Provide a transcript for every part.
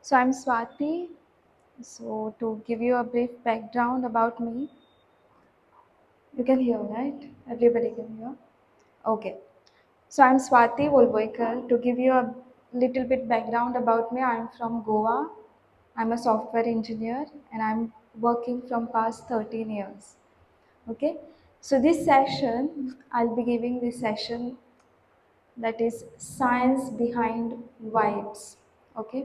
So I'm Swati. So to give you a brief background about me, you can hear, right? Everybody can hear. Okay. So I'm Swati Volvoikar. To give you a little bit background about me, I'm from Goa. I'm a software engineer and I'm working from past 13 years. Okay. So this session, I'll be giving this session that is science behind vibes. Okay.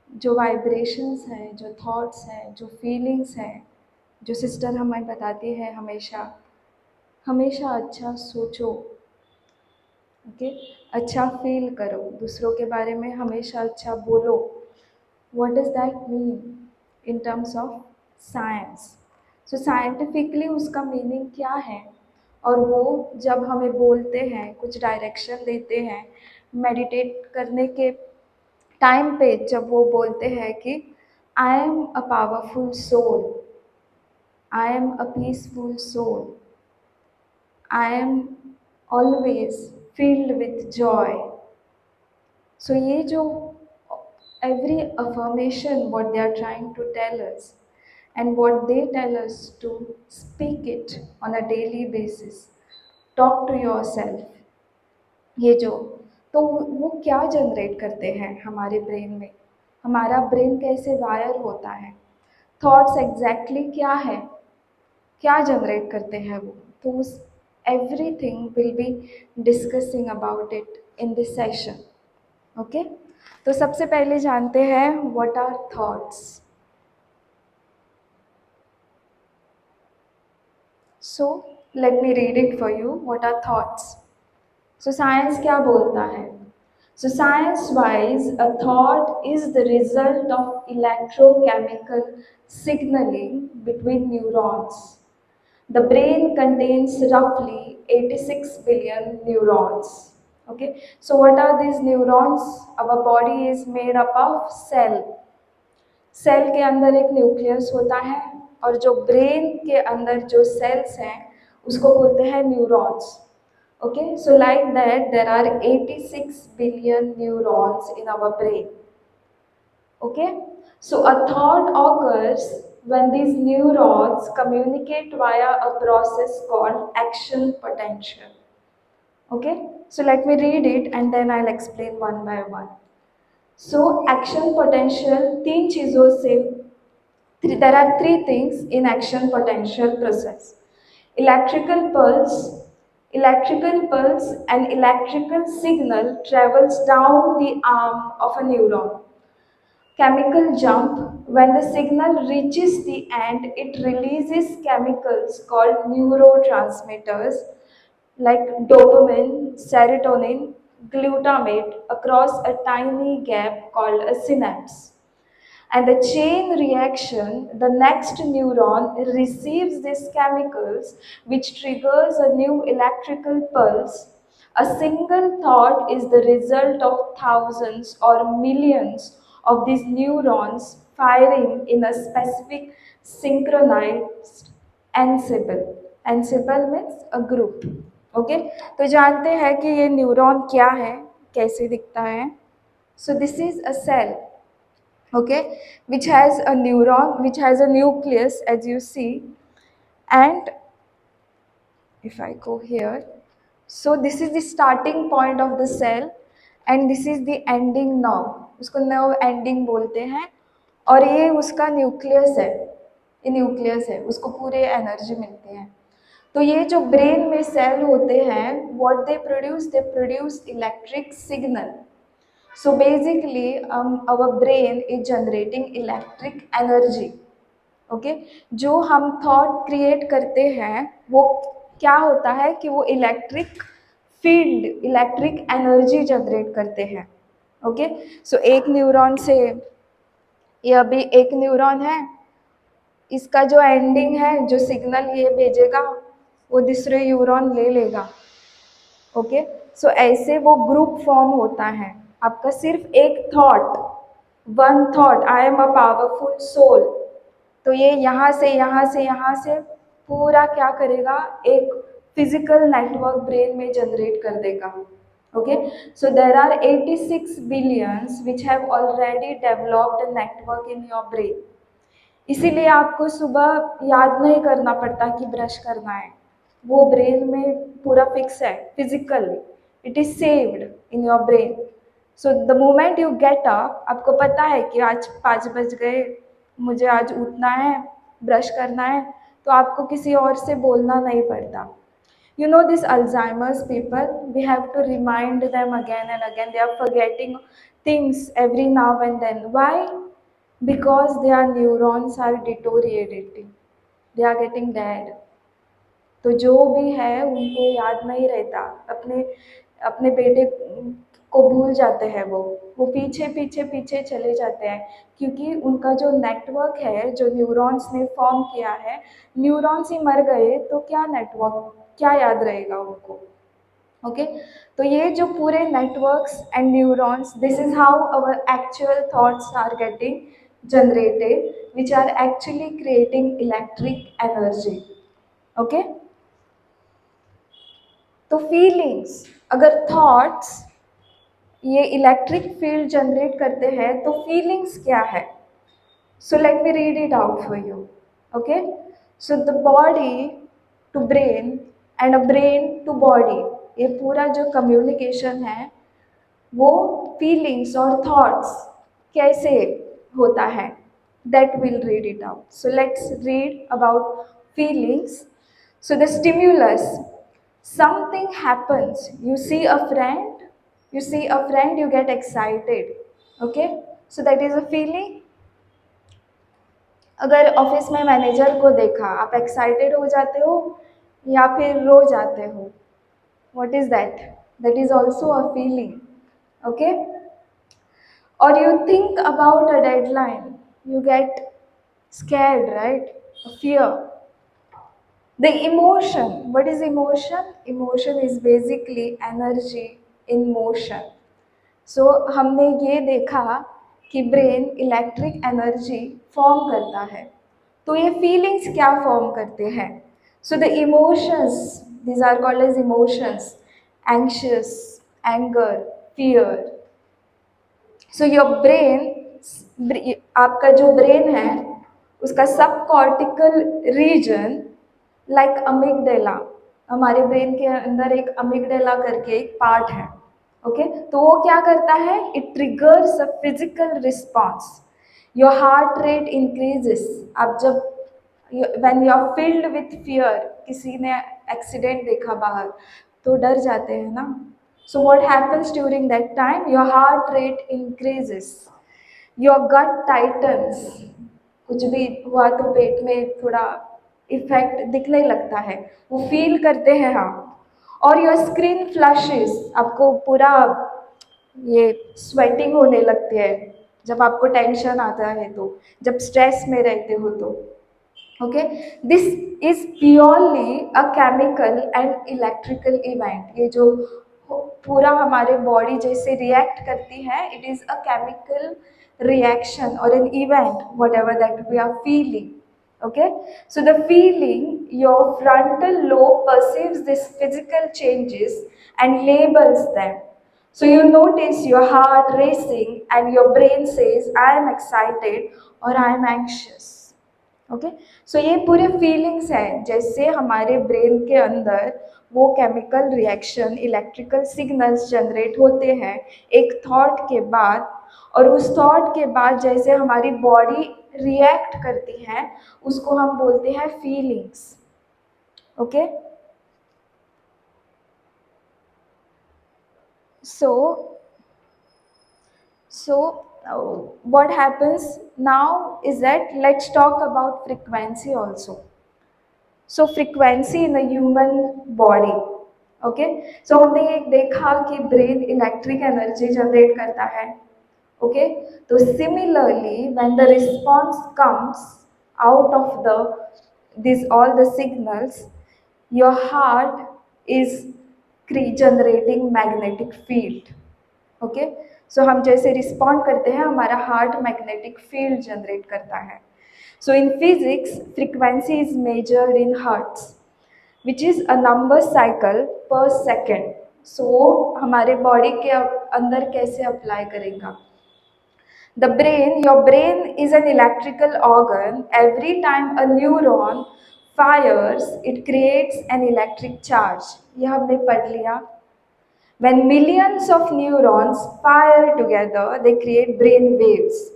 जो vibrations हैं, जो thoughts हैं, जो feelings हैं, जो sister हमें बताती है हमेशा हमेशा अच्छा सोचो। ओके, अच्छा फील करो, दूसरों के बारे में हमेशा अच्छा बोलो। What does that mean in terms of science? So scientifically उसका मीनिंग क्या है? और वो जब हमें बोलते हैं, कुछ डायरेक्शन देते हैं, मेडिटेट करने के टाइम पे जब वो बोलते हैं कि I am a powerful soul, I am a peaceful soul, I am always filled with joy. So ये जो every affirmation what they are trying to tell us and what they tell us to speak it on a daily basis, talk to yourself, ये जो तो वो क्या generate करते हैं हमारे ब्रेन में, हमारा ब्रेन कैसे वायर होता है, थॉट्स एग्जैक्टली क्या है, क्या जनरेट करते हैं वो, तो उस everything will be discussing about it in this session. Okay, तो सबसे पहले जानते हैं what are thoughts. So let me read it for you, what are thoughts. So science क्या बोलता है? So science-wise, a thought is the result of electrochemical signaling between neurons. The brain contains roughly 86 billion neurons. Okay, so what are these neurons? Our body is made up of cell. Cell के अंदर एक nucleus होता है और जो brain के अंदर जो सेल्स हैं उसको बोलते हैं neurons. Okay, so like that there are 86 billion neurons in our brain. Okay, so a thought occurs when these neurons communicate via a process called action potential. Okay, so let me read it and then I'll explain one by one. So action potential तीन चीज़ों से, there are three things in action potential process: electrical pulse. Electrical pulse, an electrical signal travels down the arm of a neuron. Chemical jump, when the signal reaches the end it releases chemicals called neurotransmitters like dopamine, serotonin, glutamate across a tiny gap called a synapse. And the chain reaction, the next neuron receives these chemicals, which triggers a new electrical pulse. A single thought is the result of thousands or millions of these neurons firing in a specific synchronized ensemble. Ensemble means a group. Okay, तो जानते हैं कि ये neuron क्या है, कैसे दिखता है। So this is a cell, okay, which has a neuron, which has a nucleus as you see, and if I go here, so this is the starting point of the cell and this is the ending nerve, उसको nerve ending बोलते हैं, और ये उसका nucleus है, ये nucleus है, उसको पूरे एनर्जी मिलती है। तो ये जो ब्रेन में सेल होते हैं, what they produce electric signal. So basically, our brain is generating electric energy. Okay, जो हम thought create करते हैं वो क्या होता है कि वो electric field, electric energy generate करते हैं। ओके, सो एक न्यूरॉन से, ये अभी एक न्यूरॉन है, इसका जो एंडिंग है, जो सिग्नल ये भेजेगा वो दूसरे न्यूरॉन ले लेगा। ओके, सो ऐसे वो ग्रुप फॉर्म होता है। आपका सिर्फ एक thought, one thought, I am a powerful soul, तो ये यहाँ से यहाँ से यहाँ से पूरा क्या करेगा, एक फिजिकल नेटवर्क ब्रेन में जनरेट कर देगा। Okay, so there are 86 billions which have already developed a network in your brain. इसीलिए आपको सुबह याद नहीं करना पड़ता कि ब्रश करना है, वो ब्रेन में पूरा फिक्स है physically, it is saved in your brain. So the moment you get up, आपको पता है कि आज 5 बज गए, मुझे आज उठना है, ब्रश करना है, तो आपको किसी और से बोलना नहीं पड़ता. You know, this Alzheimer's people, we have to remind them again and again. They are forgetting things every now and then. Why? Because their neurons are deteriorating. They are getting dead. तो जो भी है उनको याद नहीं रहता, अपने अपने बेटे को भूल जाते हैं, वो पीछे पीछे पीछे चले जाते हैं, क्योंकि उनका जो नेटवर्क है, जो न्यूरॉन्स ने फॉर्म किया है, न्यूरॉन्स ही मर गए तो क्या नेटवर्क, क्या याद रहेगा उनको. ओके, तो ये जो पूरे networks and neurons, this is how our actual thoughts are getting generated, which are actually creating electric energy. Okay, तो फीलिंग्स, अगर थॉट्स ये इलेक्ट्रिक फील्ड जनरेट करते हैं, तो फीलिंग्स क्या है? So let me read it out for you. Okay, so the body to brain and a brain to body, ये पूरा जो कम्युनिकेशन है वो फीलिंग्स और थॉट्स कैसे होता है, that will read it out. So let's read about feelings. So the stimulus, something happens, you see a friend, you get excited. Okay, so that is a feeling. अगर office में manager को देखा, आप excited हो जाते हो या फिर रो जाते हो, what is that? That is also a feeling. Okay, or you think about a deadline, you get scared, right? Fear. The emotion, what is emotion? Emotion is basically energy in motion. So हमने ये देखा कि brain electric energy form करता है, तो ये feelings क्या form करते हैं? So the emotions, these are called as emotions, anxious, anger, fear. So your brain, आपका जो ब्रेन है उसका सब कॉर्टिकल रीजन, लाइक अमिगडेला, हमारे ब्रेन के अंदर एक अमिगडेला करके एक पार्ट है. ओके, तो वो क्या करता है? It triggers a physical response. Your heart rate increases. आप जब when you are filled with fear, किसी ने एक्सीडेंट देखा बाहर तो डर जाते हैं ना. So what happens during that time? Your heart rate increases, your gut tightens. कुछ भी हुआ तो पेट में थोड़ा इफेक्ट दिखने लगता है, वो फील करते हैं हम. और योर स्क्रीन फ्लैशेस, आपको पूरा ये स्वेटिंग होने लगती है जब आपको टेंशन आता है, तो जब स्ट्रेस में रहते हो तो. Okay, this is purely a chemical and electrical event. ये जो पूरा हमारे बॉडी जैसे रिएक्ट करती है, it is a chemical reaction or an event, whatever that we are feeling. Okay, so the feeling, your frontal lobe perceives these physical changes and labels them. So you notice your heart racing and your brain says I am excited or I am anxious. Okay, so ये पूरे feelings हैं, जैसे हमारे brain के अंदर वो chemical reaction, electrical signals generate होते हैं एक थॉट के बाद, और उस थॉट के बाद जैसे हमारी बॉडी रिएक्ट करती है, उसको हम बोलते हैं feelings. Okay, so what happens now is that let's talk about frequency also. So frequency in the human body. Okay, so हमने ये देखा कि ब्रेन इलेक्ट्रिक एनर्जी जनरेट करता है. ओके, तो similarly when the response comes out of the this all the signals, your heart is generating magnetic field. Okay, so हम जैसे respond करते हैं, हमारा हार्ट मैग्नेटिक फील्ड जनरेट करता है. So in physics, frequency is measured in hertz, which is a number cycle per second. हमारे body के अंदर कैसे अप्लाई करेगा? The brain, your brain is an electrical organ. Every time a neuron fires, it creates an electric charge. ये हमने पढ़ लिया. When millions of neurons fire together, they create brain waves.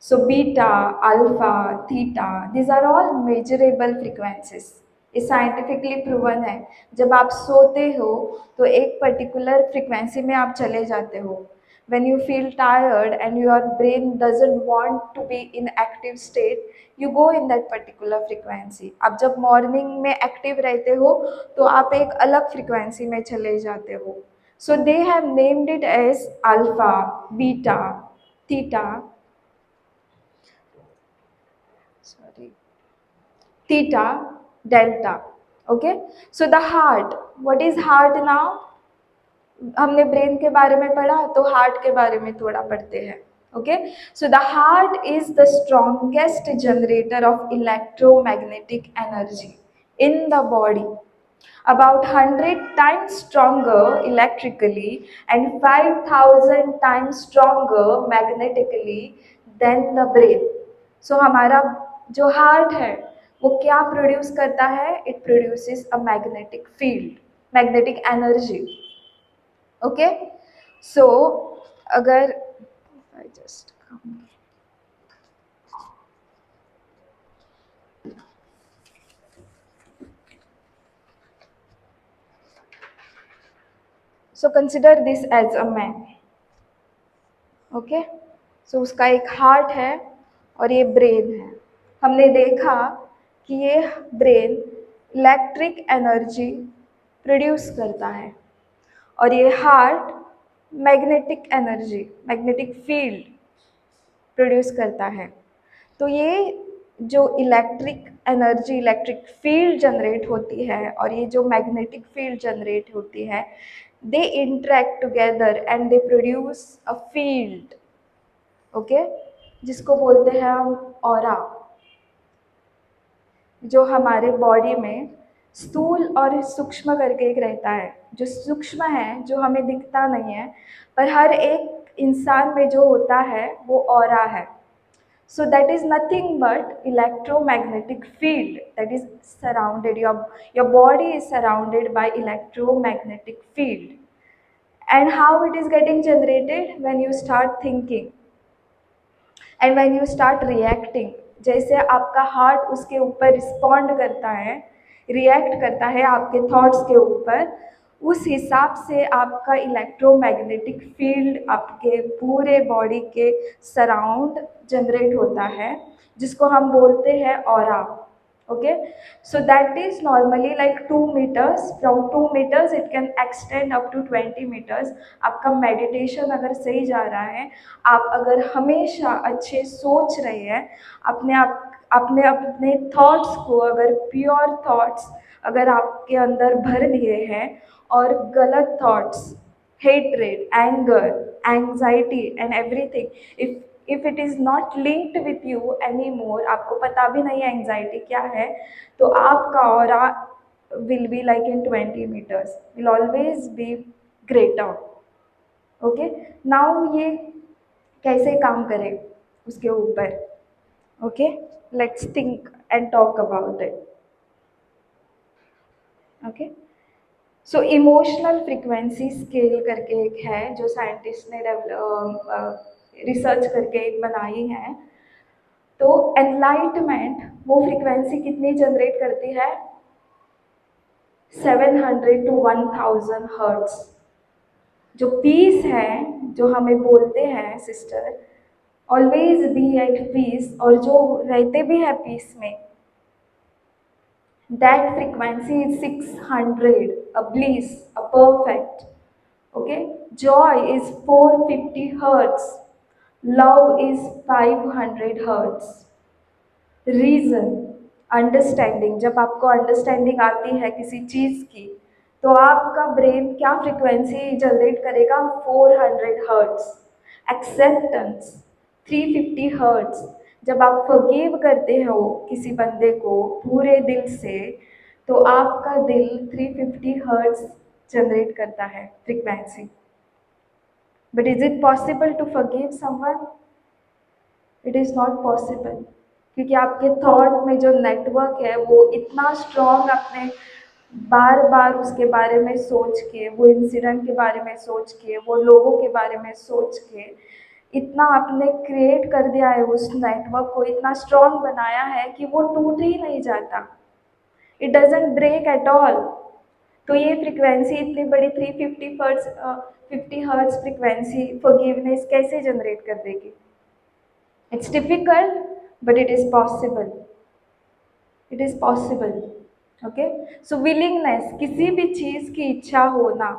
So beta, alpha, theta, these are all measurable frequencies. ये scientifically proven है. जब आप सोते हो तो एक पर्टिकुलर फ्रिक्वेंसी में आप चले जाते हो. When you feel tired and your brain doesn't want to be in active state, you go in that particular frequency. आप जब मॉर्निंग में एक्टिव रहते हो तो आप एक अलग फ्रिक्वेंसी में चले जाते हो. So they have named it as alpha, beta, theta, theta, delta. Okay, so the heart, what is heart now? हमने ब्रेन के बारे में पढ़ा तो हार्ट के बारे में थोड़ा पढ़ते हैं. Okay, so the heart is the strongest generator of electromagnetic energy in the body, about 100 times stronger electrically and 5000 times stronger magnetically than the brain. So हमारा जो हार्ट है वो क्या प्रोड्यूस करता है? It produces a magnetic field, magnetic energy. Okay, so अगर I just so consider this as a man. Okay, so उसका एक हार्ट है और ये ब्रेन है. हमने देखा कि ये ब्रेन इलेक्ट्रिक एनर्जी प्रोड्यूस करता है और ये heart magnetic energy, magnetic field produce करता है. तो ये जो electric energy, electric field generate होती है और ये जो मैग्नेटिक फील्ड जनरेट होती है, they interact together and they produce a field. Okay, जिसको बोलते हैं हम ऑरा. जो हमारे बॉडी में स्थूल और सूक्ष्म करके एक रहता है. जो सूक्ष्म है, जो हमें दिखता नहीं है, पर हर एक इंसान में जो होता है वो ऑरा है. So that is nothing but electromagnetic field that is surrounded. Your body is surrounded by electromagnetic field. And how it is getting generated? When you start thinking and when you start reacting. जैसे आपका heart उसके ऊपर respond करता है, react करता है आपके thoughts के ऊपर, उस हिसाब से आपका इलेक्ट्रोमैग्नेटिक फील्ड आपके पूरे बॉडी के सराउंड जनरेट होता है, जिसको हम बोलते हैं aura. Okay, so that is normally like 2 meters. From 2 meters it can extend up to 20 meters. आपका मेडिटेशन अगर सही जा रहा है, आप अगर हमेशा अच्छे सोच रहे हैं, अपने अपने थॉट्स को अगर प्योर थॉट्स अगर आपके अंदर भर लिए हैं और गलत thoughts, hatred, anger, anxiety and everything, if it is not linked with you any more, आपको पता भी नहीं है एंजाइटी क्या है, तो आपका aura will be like in 20 meters, will always be greater. Okay, now ये कैसे काम करे उसके ऊपर. Okay, let's think and talk about it. Okay, so emotional frequency scale करके एक है जो साइंटिस्ट ने रिसर्च करके एक बनाई है. तो एनलाइटमेंट वो फ्रीक्वेंसी कितनी जनरेट करती है? 700 to 1000 हर्ट्स. जो पीस है, जो हमें बोलते हैं sister always be at peace, और जो रहते भी है पीस में, that frequency is 600, a bliss, a perfect. Okay, joy is 450 hertz, love is 500 hertz. Reason, understanding, जब आपको अंडरस्टैंडिंग आती है किसी चीज़ की, तो आपका ब्रेन क्या फ्रिक्वेंसी जनरेट करेगा? 400 हर्ट्स. Acceptance 350 hertz. जब आप फॉरगिव करते हो किसी बंदे को पूरे दिल से, तो आपका दिल 350 हर्ट्स जनरेट करता है frequency. But is it possible to forgive someone? It is not possible, क्योंकि आपके थॉट में जो नेटवर्क है वो इतना स्ट्रॉन्ग, आपने बार बार उसके बारे में सोच के, वो इंसिडेंट के बारे में सोच के, वो लोगों के बारे में सोच के इतना आपने क्रिएट कर दिया है, उस नेटवर्क को इतना स्ट्रॉन्ग बनाया है कि वो टूट ही नहीं जाता। It doesn't break at all. तो ये फ्रीक्वेंसी इतनी बड़ी 350 हर्ट्ज 50 हर्ट्ज फ्रीक्वेंसी फॉरगिवनेस कैसे जनरेट कर देगी? It's difficult, but it is possible. It is possible. Okay? So willingness, किसी भी चीज़ की इच्छा होना,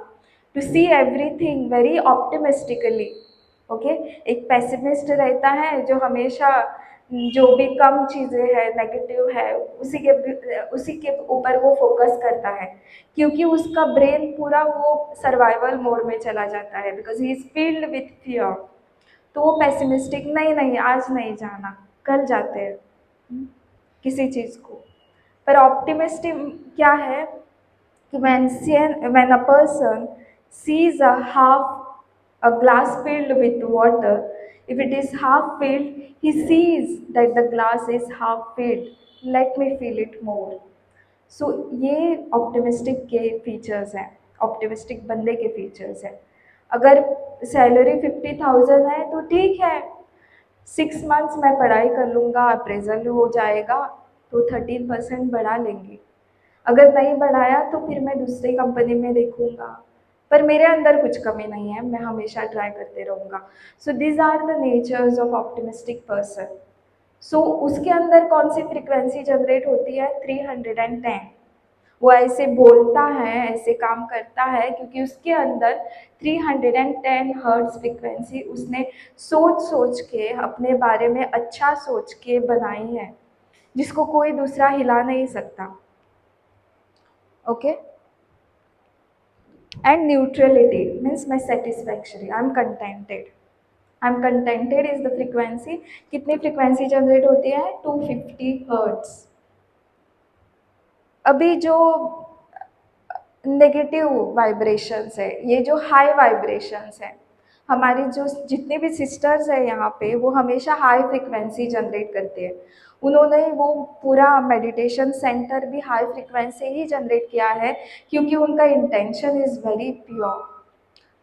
to see everything very optimistically. Okay? एक पेसिमिस्ट रहता है जो हमेशा जो भी कम चीज़ें हैं, नेगेटिव है, उसी के ऊपर वो फोकस करता है, क्योंकि उसका ब्रेन पूरा वो सर्वाइवल मोड में चला जाता है, because he is field with fear. तो वो पेसिमिस्टिक, नहीं नहीं आज नहीं जाना, कल जाते हैं किसी चीज़ को। पर ऑप्टिमिस्टिक क्या है कि when a person sees a glass filled with water, if it is half filled, he sees that the glass is half filled, let me fill it more. सो ये ऑप्टिमिस्टिक के फीचर्स हैं, ऑप्टिमिस्टिक बंदे के features हैं। अगर salary 50,000 है तो ठीक है, 6 मंथ्स मैं पढ़ाई कर लूँगा, अप्रेजल हो जाएगा तो 13% बढ़ा लेंगे। अगर नहीं बढ़ाया तो फिर मैं दूसरी कंपनी में देखूँगा, पर मेरे अंदर कुछ कमी नहीं है, मैं हमेशा ट्राई करते रहूँगा। So these are the natures of optimistic person. So उसके अंदर कौन सी फ्रीक्वेंसी जनरेट होती है? 310। वो ऐसे बोलता है, ऐसे काम करता है क्योंकि उसके अंदर 310 हर्ट्ज फ्रीक्वेंसी उसने सोच सोच के, अपने बारे में अच्छा सोच के बनाई है, जिसको कोई दूसरा हिला नहीं सकता। ओके? एंड न्यूट्रलिटी मीन्स मैं satisfactory, I am contented. I am contented is the frequency. कितनी फ्रीक्वेंसी जनरेट होती है? 250 हर्ट्ज। अभी जो नेगेटिव वाइब्रेशंस है, ये जो हाई वाइब्रेशंस है, हमारी जो जितने भी सिस्टर्स हैं यहाँ पे, वो हमेशा हाई फ्रीक्वेंसी जनरेट करते हैं। उन्होंने वो पूरा मेडिटेशन सेंटर भी हाई फ्रीक्वेंसी ही जनरेट किया है, क्योंकि उनका intention is very pure,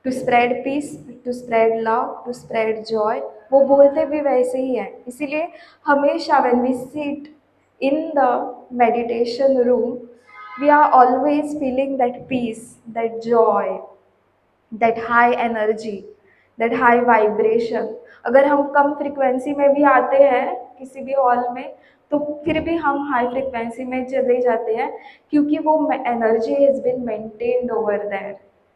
to spread peace, to spread love, to spread joy. वो बोलते भी वैसे ही हैं। इसीलिए हमेशा when we sit in the meditation room, we are always feeling that peace, that joy, that high energy, that high vibration. अगर हम कम फ्रीक्वेंसी में भी आते हैं किसी भी हॉल में, तो फिर भी हम हाई फ्रीक्वेंसी में चले जाते हैं, क्योंकि वो energy has been maintained over there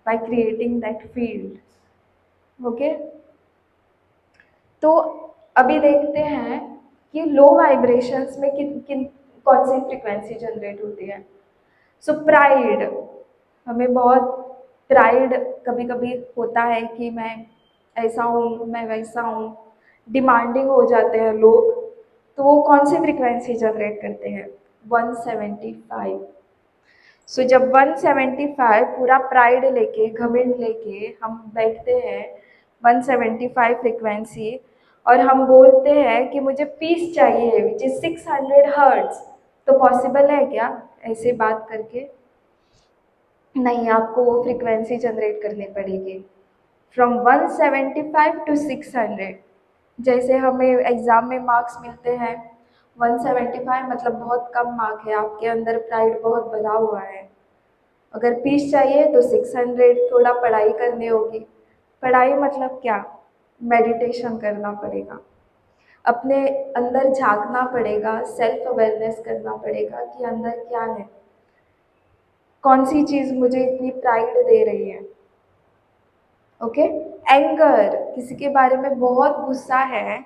by creating that field. Okay? तो अभी देखते हैं कि लो वाइब्रेशंस में किन किन कौन सी फ्रीक्वेंसी जनरेट होती है। सो प्राइड, हमें बहुत प्राइड कभी कभी होता है कि मैं ऐसा हूँ, मैं वैसा हूँ, डिमांडिंग हो जाते हैं लोग, तो वो कौन सी फ्रीक्वेंसी जनरेट करते हैं? 175। सो जब 175 पूरा प्राइड लेके, घमंड लेके हम बैठते हैं 175 फ्रीक्वेंसी, और हम बोलते हैं कि मुझे पीस चाहिए विच इज़ 600 हर्ट्ज, तो पॉसिबल है क्या ऐसे बात करके? नहीं, आपको वो फ्रीक्वेंसी जनरेट करनी पड़ेगी फ्रॉम 175 टू 600। जैसे हमें एग्ज़ाम में मार्क्स मिलते हैं 175, मतलब बहुत कम मार्क है, आपके अंदर प्राइड बहुत भरा हुआ है। अगर पीस चाहिए तो 600, थोड़ा पढ़ाई करनी होगी। पढ़ाई मतलब क्या? मेडिटेशन करना पड़ेगा, अपने अंदर झांकना पड़ेगा, सेल्फ अवेयरनेस करना पड़ेगा कि अंदर क्या है, कौन सी चीज़ मुझे इतनी प्राइड दे रही है। ओके? एंगर, किसी के बारे में बहुत गुस्सा है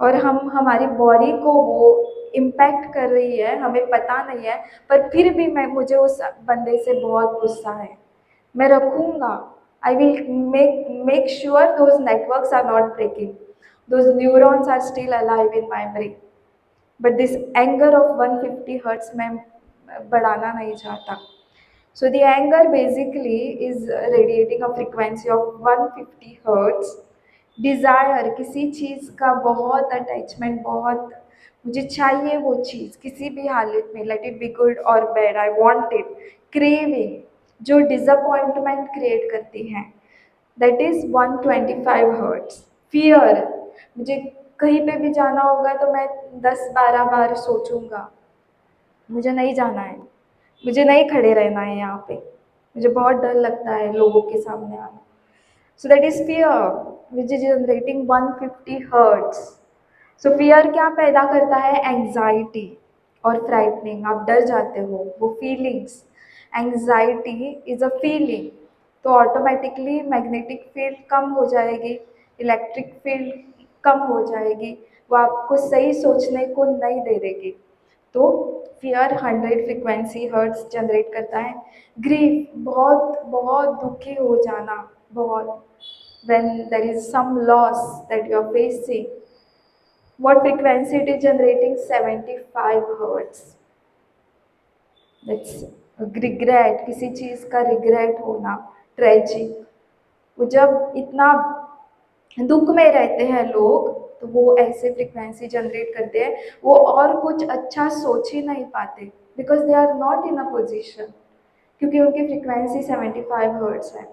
और हमारी बॉडी को वो इम्पैक्ट कर रही है, हमें पता नहीं है, पर फिर भी मुझे उस बंदे से बहुत गुस्सा है, मैं रखूँगा। I will make sure those networks are not breaking, those neurons are still alive in my brain, but this anger of 150 hertz मैं बढ़ाना नहीं चाहता। So the anger basically is radiating a frequency of 150 hertz. Desire किसी चीज़ का बहुत attachment, बहुत मुझे चाहिए वो चीज़ किसी भी हालत में, लेट इट बी गुड और bad, I want it. Craving जो डिसअपॉइंटमेंट क्रिएट करती हैं, दैट इज़ 125 हर्ट्स. फियर मुझे कहीं पे भी जाना होगा तो मैं 10-12 बार सोचूंगा, मुझे नहीं जाना है, मुझे नहीं खड़े रहना है यहाँ पे, मुझे बहुत डर लगता है लोगों के सामने आना. So that is fear which is generating 150 hertz. So fear क्या पैदा करता है? एंग्जाइटी और फ्राइटनिंग. आप डर जाते हो, वो feelings. Anxiety is a feeling, तो ऑटोमेटिकली मैग्नेटिक फील्ड कम हो जाएगी, इलेक्ट्रिक फील्ड कम हो जाएगी, वो आपको सही सोचने को नहीं दे देगी. तो फियर 100 फ्रिक्वेंसी हर्ट्स जनरेट करता है. ग्रीफ बहुत बहुत दुखी हो जाना, बहुत, when there is some loss that you are facing, what frequency it is generating? 75 hertz. That's regret, किसी चीज़ का regret होना, tragic. वो जब इतना दुख में रहते हैं लोग, तो वो ऐसे फ्रिक्वेंसी जनरेट करते हैं, वो और कुछ अच्छा सोच ही नहीं पाते, because they are not in a position, क्योंकि उनकी फ्रिक्वेंसी 75 हर्ट्स है.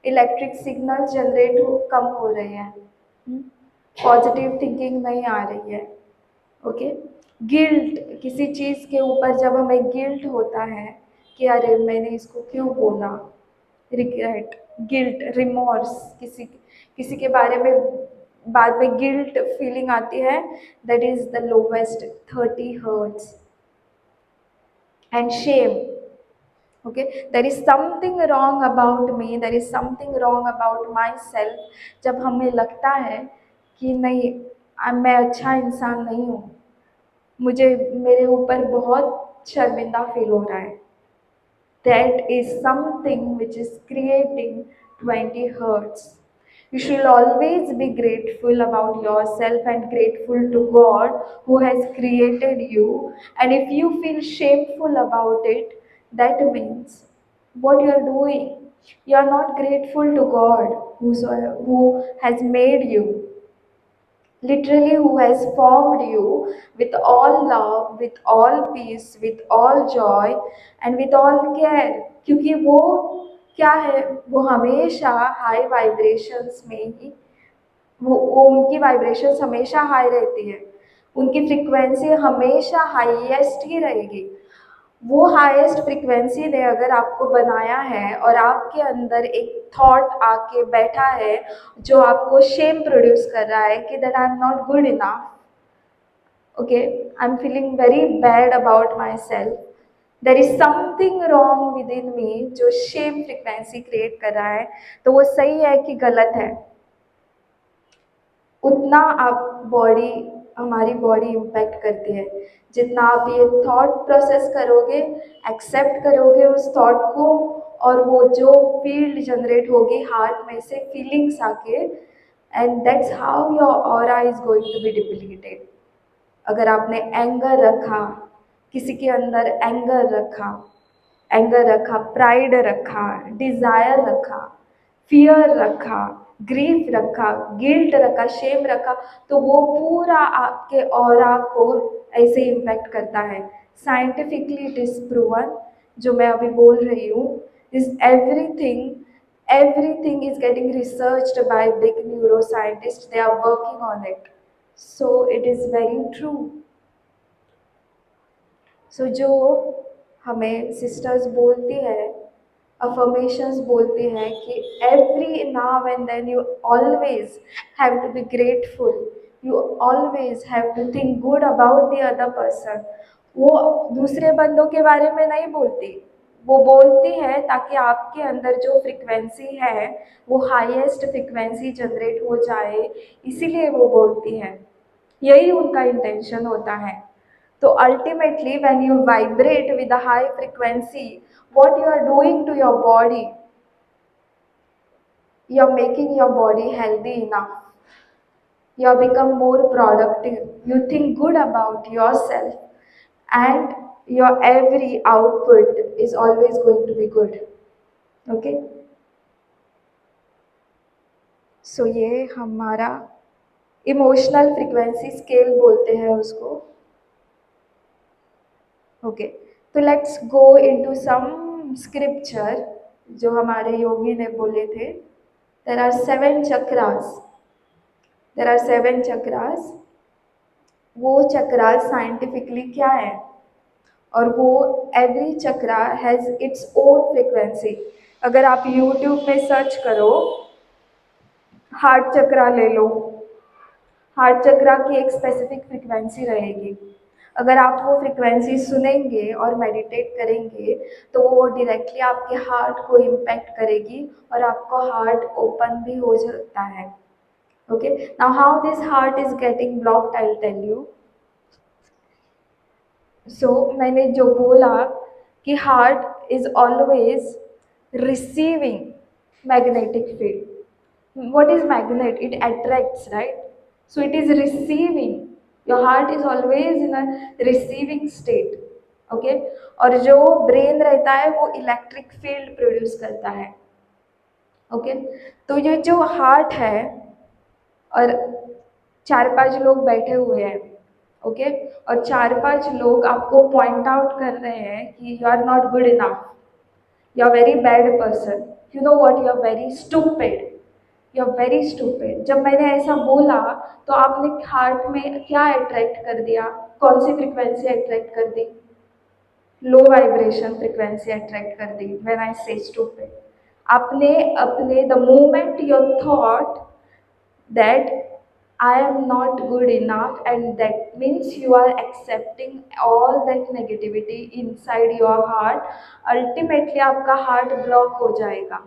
इलेक्ट्रिक सिग्नल जनरेट हो कम हो रहे हैं, पॉजिटिव थिंकिंग नहीं आ रही है. ओके. गिल्ट किसी चीज़ के ऊपर जब हमें गिल्ट होता है कि अरे मैंने इसको क्यों बोला, रिग्रेट, गिल्ट, रिमोर्स, किसी किसी के बारे में बाद में गिल्ट फीलिंग आती है, that is the lowest 30 hertz. And shame, okay, there is something wrong about me, there is something wrong about myself. जब हमें लगता है कि नहीं, मैं अच्छा इंसान नहीं हूँ, मुझे मेरे ऊपर बहुत शर्मिंदा फील हो रहा है, that is something which is creating 20 hertz. You should always be grateful about yourself and grateful to God who has created you. And if you feel shameful about it, that means what you are doing, you are not grateful to God who has made you, literally who has formed you with all love, with all peace, with all joy and with all care. क्योंकि वो क्या है, वो हमेशा high vibrations में ही, वो उनकी vibrations हमेशा हाई रहती है, उनकी फ्रिक्वेंसी हमेशा हाईएस्ट ही रहेगी. वो हाईएस्ट फ्रिक्वेंसी ने अगर आपको बनाया है और आपके अंदर एक थॉट आके बैठा है जो आपको शेम प्रोड्यूस कर रहा है कि that I am not good enough, okay, I am feeling very bad about my self, there is something wrong within me, जो शेम फ्रिक्वेंसी क्रिएट कर रहा है, तो वो सही है कि गलत है, उतना आप बॉडी, हमारी बॉडी इम्पैक्ट करती है. जितना आप ये थॉट प्रोसेस करोगे, एक्सेप्ट करोगे उस थॉट को, और वो जो फील्ड जनरेट होगी हार्ट में से, फीलिंग्स आके, and that's how your aura is going to be depleted. अगर आपने एंगर रखा, किसी के अंदर एंगर रखा, प्राइड रखा, डिज़ायर रखा, फियर रखा, ग्रीफ रखा, गिल्ट रखा, शेम रखा, तो वो पूरा आपके ऑरा को ऐसे इम्पैक्ट करता है. साइंटिफिकली इट इज़ प्रूवन, जो मैं अभी बोल रही हूँ, is everything is getting researched by big neuroscientists, they are working on it, so it is very true. So जो हमें सिस्टर्स बोलती है, अफर्मेशंस बोलती है कि every now and then you always have to be grateful, you always have to think good about the other person. वो दूसरे बंदों के बारे में नहीं बोलती, वो बोलती है ताकि आपके अंदर जो फ्रिक्वेंसी है वो हाईएस्ट फ्रिक्वेंसी जनरेट हो जाए, इसीलिए वो बोलती है, यही उनका इंटेंशन होता है. So ultimately, when you vibrate with a high frequency, what you are doing to your body, you are making your body healthy enough. You become more productive. You think good about yourself, and your every output is always going to be good. Okay, so ये हमारा emotional frequency scale बोलते हैं उसको. Okay, तो let's go into some scripture जो हमारे योगी ने बोले थे. There are 7 chakras. There are 7 chakras. वो चक्रास साइंटिफिकली क्या है, और वो every chakra has its own frequency. अगर आप यूट्यूब में सर्च करो, हार्ट चक्रा ले लो, हार्ट चक्रा की एक स्पेसिफिक फ्रिक्वेंसी रहेगी. अगर आप वो फ्रिक्वेंसी सुनेंगे और मेडिटेट करेंगे तो वो डायरेक्टली आपके हार्ट को इम्पैक्ट करेगी और आपका हार्ट ओपन भी हो जाता है. Okay, now how this heart is getting blocked, I will tell you. So मैंने जो बोला कि heart is always receiving magnetic field. what is magnet? It attracts, right? So it is receiving. Your heart is always in a receiving state. Okay, और जो brain रहता है वो electric field produce करता है. ओके, तो ये जो हार्ट है, और 4-5 लोग बैठे हुए हैं. ओके, और 4-5 लोग आपको पॉइंट आउट कर रहे हैं कि you are not good enough, you are very bad person, you know what, you are very stupid, you are very stupid. जब मैंने ऐसा बोला तो आपने हार्ट में क्या अट्रैक्ट कर दिया, कौन सी फ्रिक्वेंसी अट्रैक्ट कर दी? लो वाइब्रेशन फ्रिक्वेंसी अट्रैक्ट कर दी. व्हेन आई से स्टूपिड, आपने अपने the moment your thought that I am not good enough, and that means you are accepting all that negativity inside your heart. Ultimately आपका heart block हो जाएगा.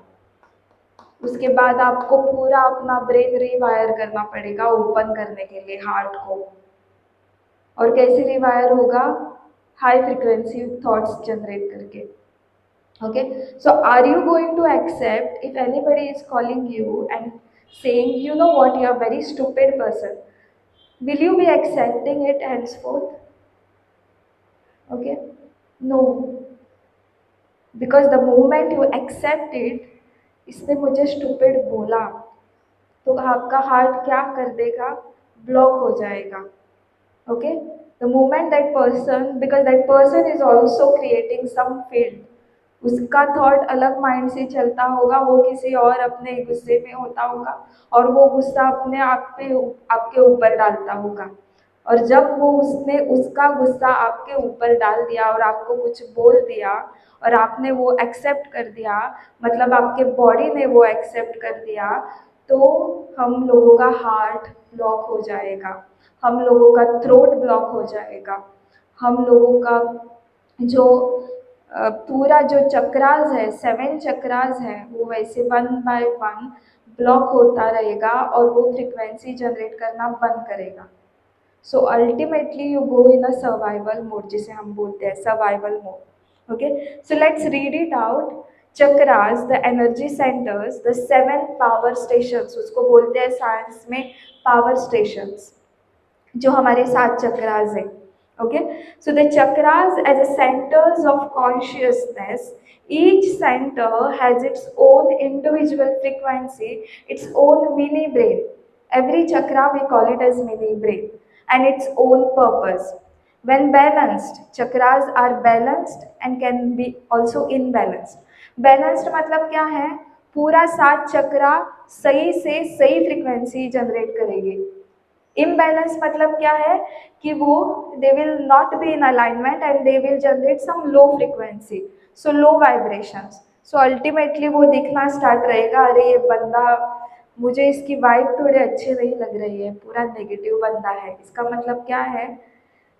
उसके बाद आपको पूरा अपना ब्रेन रिवायर करना पड़ेगा ओपन करने के लिए हार्ट को. और कैसे रिवायर होगा? हाई फ्रिक्वेंसी थॉट्स जनरेट करके. Okay, so are you going to accept if anybody is calling you and saying, you know what, you are a very stupid person? Will you be accepting it henceforth? Okay, no, because the moment you accept it, इसने मुझे stupid बोला, तो आपका heart क्या कर देगा? Block हो जाएगा. Okay, the moment that person, because that person is also creating some field, उसका थॉट अलग माइंड से चलता होगा, वो किसी और अपने गुस्से में होता होगा और वो गुस्सा अपने आप पे आपके ऊपर डालता होगा. और जब वो उसने उसका गुस्सा आपके ऊपर डाल दिया और आपको कुछ बोल दिया और आपने वो एक्सेप्ट कर दिया, मतलब आपके बॉडी ने वो एक्सेप्ट कर दिया, तो हम लोगों का हार्ट ब्लॉक हो जाएगा, हम लोगों का थ्रोट ब्लॉक हो जाएगा, हम लोगों का जो पूरा जो चक्रास है, 7 चक्रास है, वो वैसे 1 बाय 1 ब्लॉक होता रहेगा और वो फ्रिक्वेंसी जनरेट करना बंद करेगा. So ultimately you go in a survival mode, जिसे हम बोलते हैं survival mode. Okay, so let's read it out. Chakras, the energy centres, the 7 power stations, उसको बोलते हैं साइंस में पावर स्टेशंस, जो हमारे 7 चक्रास हैं. Okay, so the chakras as a centers of consciousness, each center has its own individual frequency, its own mini brain. Every chakra we call it as mini brain, and its own purpose. When balanced, chakras are balanced and can be also imbalanced. Balanced मतलब क्या है? पूरा 7 चक्रा सही से सही frequency generate करेगी. Imbalance मतलब क्या है कि वो they will not be in alignment and they will generate some low frequency, so low vibrations. So ultimately वो दिखना स्टार्ट रहेगा, अरे ये बंदा, मुझे इसकी वाइब थोड़े अच्छे नहीं लग रही है, पूरा नेगेटिव बंदा है. इसका मतलब क्या है?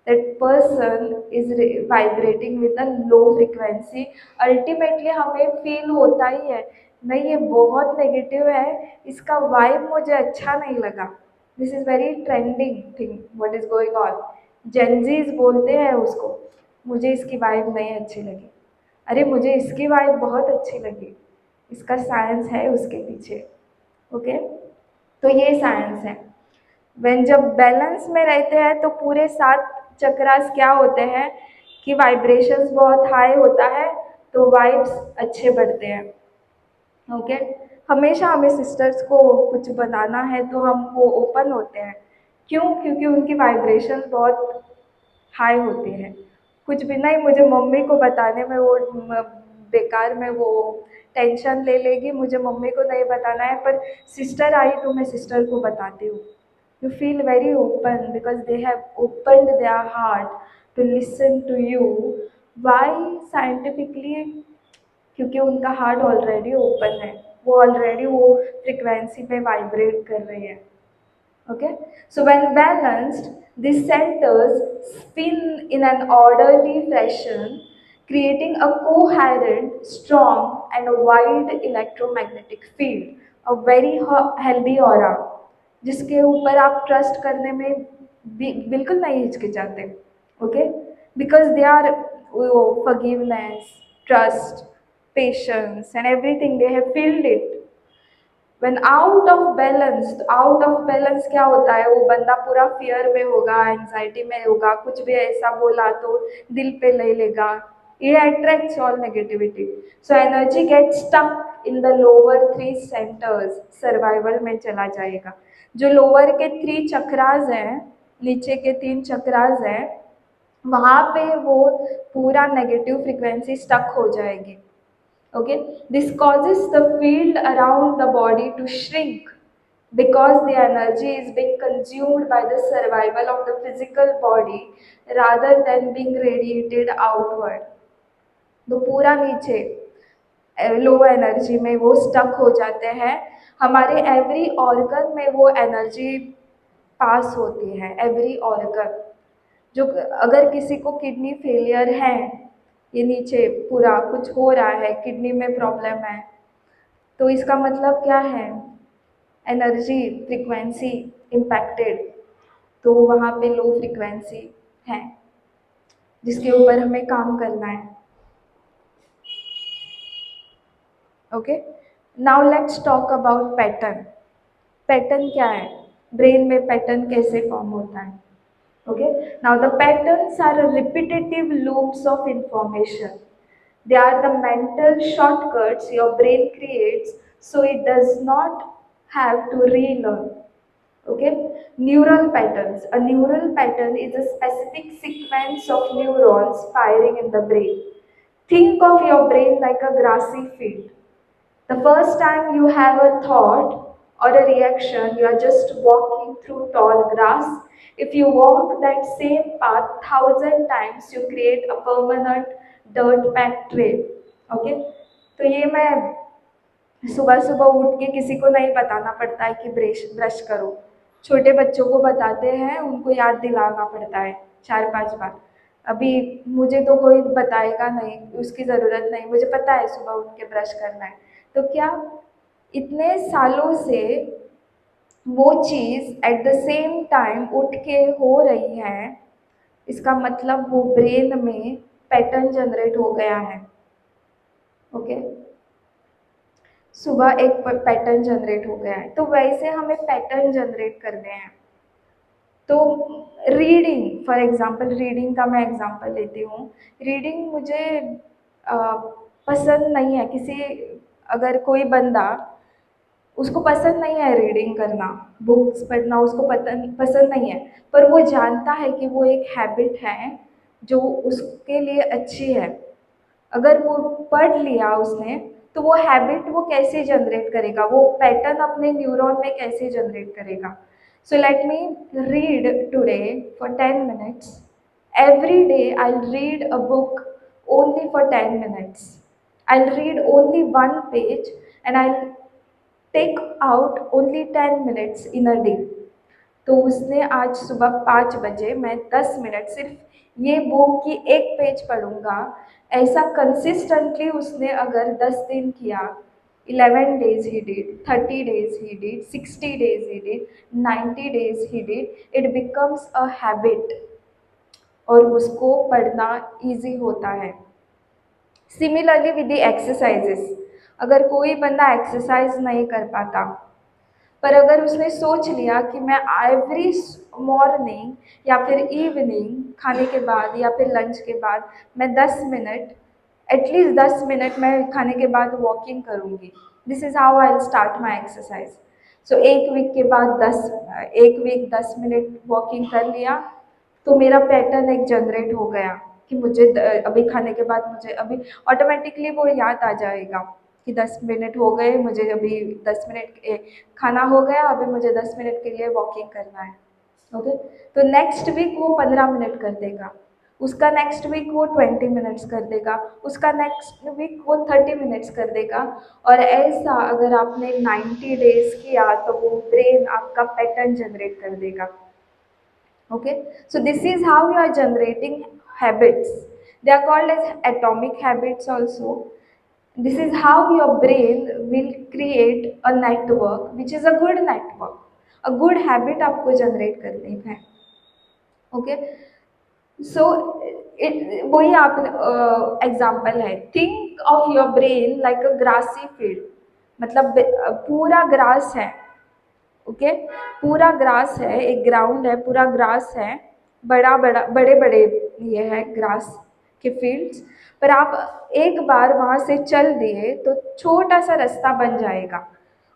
That person is vibrating with a low frequency. Ultimately हमें फील होता ही है, नहीं ये बहुत नेगेटिव है, इसका वाइब मुझे अच्छा नहीं लगा. This is very trending thing what is going on. Gen Zs बोलते हैं उसको, मुझे इसकी वाइब नहीं अच्छी लगी. अरे मुझे इसकी वाइब बहुत अच्छी लगी, इसका साइंस है उसके पीछे. ओके, तो ये साइंस है. जब बैलेंस में रहते हैं तो पूरे 7 चक्रास क्या होते हैं? कि वाइब्रेशंस बहुत हाई होता है तो वाइब्स अच्छे बढ़ते हैं। ओके, हमेशा हमें सिस्टर्स को कुछ बताना है तो हम वो ओपन होते हैं। क्यों? क्योंकि उनकी वाइब्रेशन बहुत हाई होती है। कुछ भी नहीं, मुझे मम्मी को बताने में वो बेकार में वो टेंशन ले लेगी, मुझे मम्मी को नहीं बताना है, पर सिस्टर आई तो मैं सिस्टर को बताती हूँ। You feel very open because they have opened their heart to listen to you. Why scientifically? क्योंकि उनका हार्ट ऑलरेडी ओपन है, वो ऑलरेडी वो फ्रिक्वेंसी पे वाइब्रेट कर रही है। Okay, so when balanced, these centers spin in an orderly fashion, creating a coherent, strong, and a wide electromagnetic field, a very healthy aura, जिसके ऊपर आप ट्रस्ट करने में बिल्कुल नहीं हिचकिचाते। Okay, because they are forgiveness, trust, patience, and everything they have filled it। when out of balance क्या होता है? वो बंदा पूरा फियर में होगा, एंजाइटी में होगा, कुछ भी ऐसा बोला तो दिल पे ले लेगा। ये attracts all negativity. So energy get stuck in the lower 3 centres, survival में चला जाएगा। जो लोअर के 3 चक्रास हैं, नीचे के 3 चक्रास हैं, वहाँ पे वो पूरा नेगेटिव फ्रिक्वेंसी स्टक हो जाएगी। Okay, this causes the field around the body to shrink because the energy is being consumed by the survival of the physical body rather than being radiated outward। तो पूरा नीचे low energy में वो stuck हो जाते हैं। हमारे every organ में वो एनर्जी पास होती है, एवरी ऑर्गन। जो अगर किसी को किडनी फेलियर है, ये नीचे पूरा कुछ हो रहा है, किडनी में प्रॉब्लम है, तो इसका मतलब क्या है? Energy frequency impacted. तो वहाँ पे लो फ्रीक्वेंसी है जिसके ऊपर हमें काम करना है। Okay, now let's talk about pattern. Pattern क्या है? ब्रेन में पैटर्न कैसे फॉर्म होता है? Okay, now the patterns are repetitive loops of information. They are the mental shortcuts your brain creates so it does not have to relearn. Okay, neural patterns. A neural pattern is a specific sequence of neurons firing in the brain. Think of your brain like a grassy field. The first time you have a thought or a reaction, you are just walking through tall grass. If you walk that same path 1,000 times, you create a permanent dirt packed trail. Okay? तो ये मैं सुबह सुबह उठ के किसी को नहीं बताना पड़ता है कि ब्रश करो। छोटे बच्चों को बताते हैं, उनको याद दिलाना पड़ता है 4-5 बार। अभी मुझे तो कोई बताएगा नहीं, उसकी ज़रूरत नहीं, मुझे पता है सुबह उठ के ब्रश करना है। तो क्या इतने सालों से वो चीज़ एट द सेम टाइम उठ के हो रही है, इसका मतलब वो ब्रेन में पैटर्न जनरेट हो गया है। ओके, सुबह एक पैटर्न जनरेट हो गया है, तो वैसे हमें पैटर्न जनरेट करने हैं। तो रीडिंग, फॉर एग्जांपल रीडिंग का मैं एग्जांपल लेती हूँ। रीडिंग मुझे पसंद नहीं है। किसी अगर कोई बंदा, उसको पसंद नहीं है रीडिंग करना, बुक्स पढ़ना उसको पसंद नहीं है, पर वो जानता है कि वो एक हैबिट है जो उसके लिए अच्छी है। अगर वो पढ़ लिया उसने, तो वो हैबिट वो कैसे जनरेट करेगा, वो पैटर्न अपने न्यूरॉन में कैसे जनरेट करेगा। So let me read today for 10 minutes. Every day I read a book only for 10 minutes. I read only 1 page and I take out only 10 minutes in a day. तो उसने आज सुबह 5 बजे मैं 10 minute सिर्फ ये book की एक पेज पढ़ूंगा, ऐसा कंसिस्टेंटली उसने अगर 10 दिन किया, 11 days he did, 30 days he did, 60 days he did, 90 days he did, it becomes a habit और उसको पढ़ना ईजी होता है। सिमिलरली विद द एक्सरसाइजेस, अगर कोई बंदा एक्सरसाइज नहीं कर पाता, पर अगर उसने सोच लिया कि मैं एवरी मॉर्निंग या फिर इवनिंग खाने के बाद या फिर लंच के बाद मैं 10 मिनट, एटलीस्ट 10 मिनट मैं खाने के बाद वॉकिंग करूँगी। This is how I start my exercise. So एक वीक के बाद 10 मिनट वॉकिंग कर लिया, तो मेरा पैटर्न एक जनरेट हो गया कि मुझे अभी खाने के बाद मुझे अभी ऑटोमेटिकली वो याद आ जाएगा कि 10 मिनट हो गए, मुझे अभी 10 मिनट खाना हो गया, अभी मुझे 10 मिनट के लिए वॉकिंग करना है। ओके, तो नेक्स्ट वीक वो 15 मिनट कर देगा, उसका नेक्स्ट वीक वो 20 मिनट्स कर देगा, उसका नेक्स्ट वीक वो 30 मिनट्स कर देगा। और ऐसा अगर आपने 90 डेज किया तो वो ब्रेन आपका पैटर्न जनरेट कर देगा। Okay, so this is how you are generating habits. They are called as atomic habits also. This is how your brain will create a network which is a good network, a good habit आपको generate करनी है। Okay, so वही आप example है, think of your brain like a grassy field, मतलब पूरा grass है। Okay, पूरा ग्रास है, एक ग्राउंड है, पूरा ग्रास है, बड़ा बड़ा बड़े बड़े ये है ग्रास के फील्ड्स, पर आप एक बार वहाँ से चल दिए तो छोटा सा रास्ता बन जाएगा।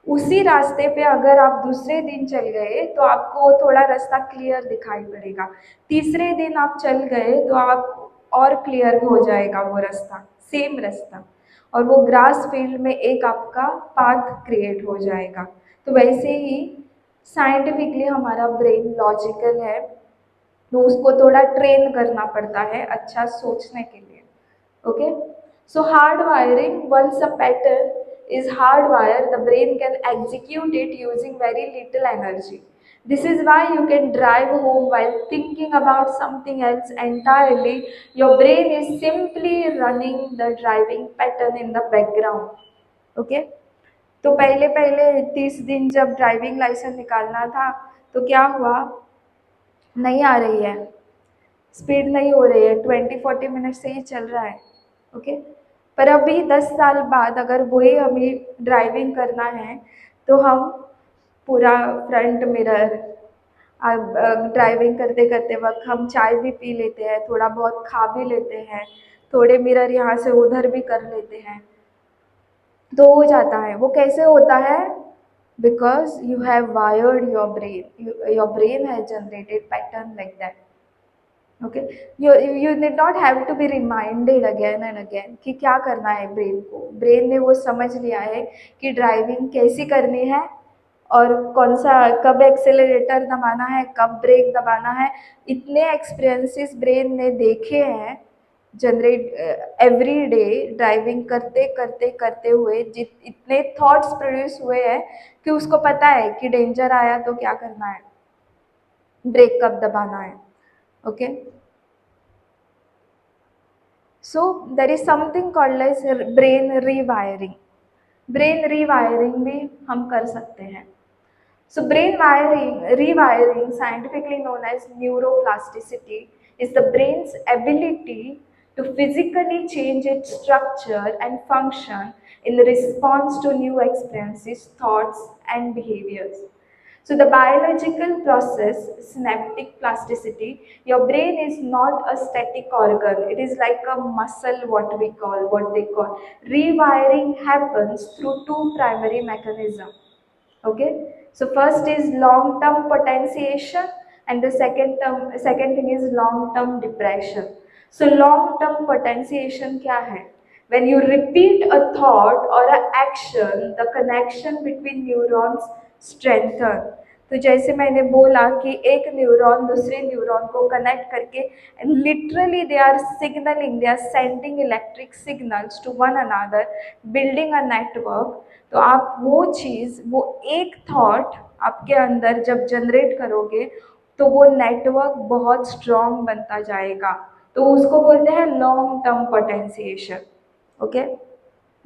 उसी रास्ते पे अगर आप दूसरे दिन चल गए तो आपको थोड़ा रास्ता क्लियर दिखाई पड़ेगा, तीसरे दिन आप चल गए तो आप और क्लियर हो जाएगा वो रास्ता, सेम रास्ता, और वो ग्रास फील्ड में एक आपका पाथ क्रिएट हो जाएगा। तो वैसे ही साइंटिफिकली हमारा ब्रेन लॉजिकल है, तो उसको थोड़ा ट्रेन करना पड़ता है अच्छा सोचने के लिए। Okay, so hard wiring, once a pattern is hardwired, the brain can execute it using very little energy. This is why you can drive home while thinking about something else entirely. Your brain is simply running the driving pattern in the background. Okay, तो पहले पहले 30 दिन जब driving licence निकालना था तो क्या हुआ, नहीं आ रही है, स्पीड नहीं हो रही है, 20-40 मिनट से ही चल रहा है। ओके, पर अभी 10 साल बाद अगर वही हमें ड्राइविंग करना है तो हम पूरा फ्रंट मिरर, ड्राइविंग करते करते वक्त हम चाय भी पी लेते हैं, थोड़ा बहुत खा भी लेते हैं, थोड़े मिरर यहाँ से उधर भी कर लेते हैं, तो हो जाता है। वो कैसे होता है, because you have wired your brain, your brain has generated pattern like that. Okay, you need not have to be reminded again and again कि क्या करना है ब्रेन को, ब्रेन ने वो समझ लिया है कि ड्राइविंग कैसी करनी है और कौन सा कब एक्सेलरेटर दबाना है, कब ब्रेक दबाना है। इतने एक्सपीरियंसेस ब्रेन ने देखे हैं जनरेट एवरी डे ड्राइविंग करते करते करते हुए, इतने थॉट्स प्रोड्यूस हुए हैं कि उसको पता है कि डेंजर आया तो क्या करना है, ब्रेक कब दबाना है। Okay, so there is something called as brain rewiring. Brain rewiring भी हम कर सकते हैं। So brain wiring, rewiring, scientifically known as neuroplasticity, is the brain's ability to physically change its structure and function in response to new experiences, thoughts, and behaviors. So the biological process, synaptic plasticity, your brain is not a static organ. It is like a muscle, what they call. Rewiring happens through two primary mechanisms. Okay, so first is long term potentiation, and the second thing is long term depression. So long term potentiation क्या है, when you repeat a thought or an action, the connection between neurons strengthen. तो जैसे मैंने बोला कि एक neuron दूसरे neuron को कनेक्ट करके literally they are signalling, they are sending electric signals to one another, building a network. तो आप वो चीज़, वो एक थॉट आपके अंदर जब जनरेट करोगे तो वो नेटवर्क बहुत स्ट्रॉन्ग बनता जाएगा, तो उसको बोलते हैं लॉन्ग टर्म पोटेंशिएशन। ओके,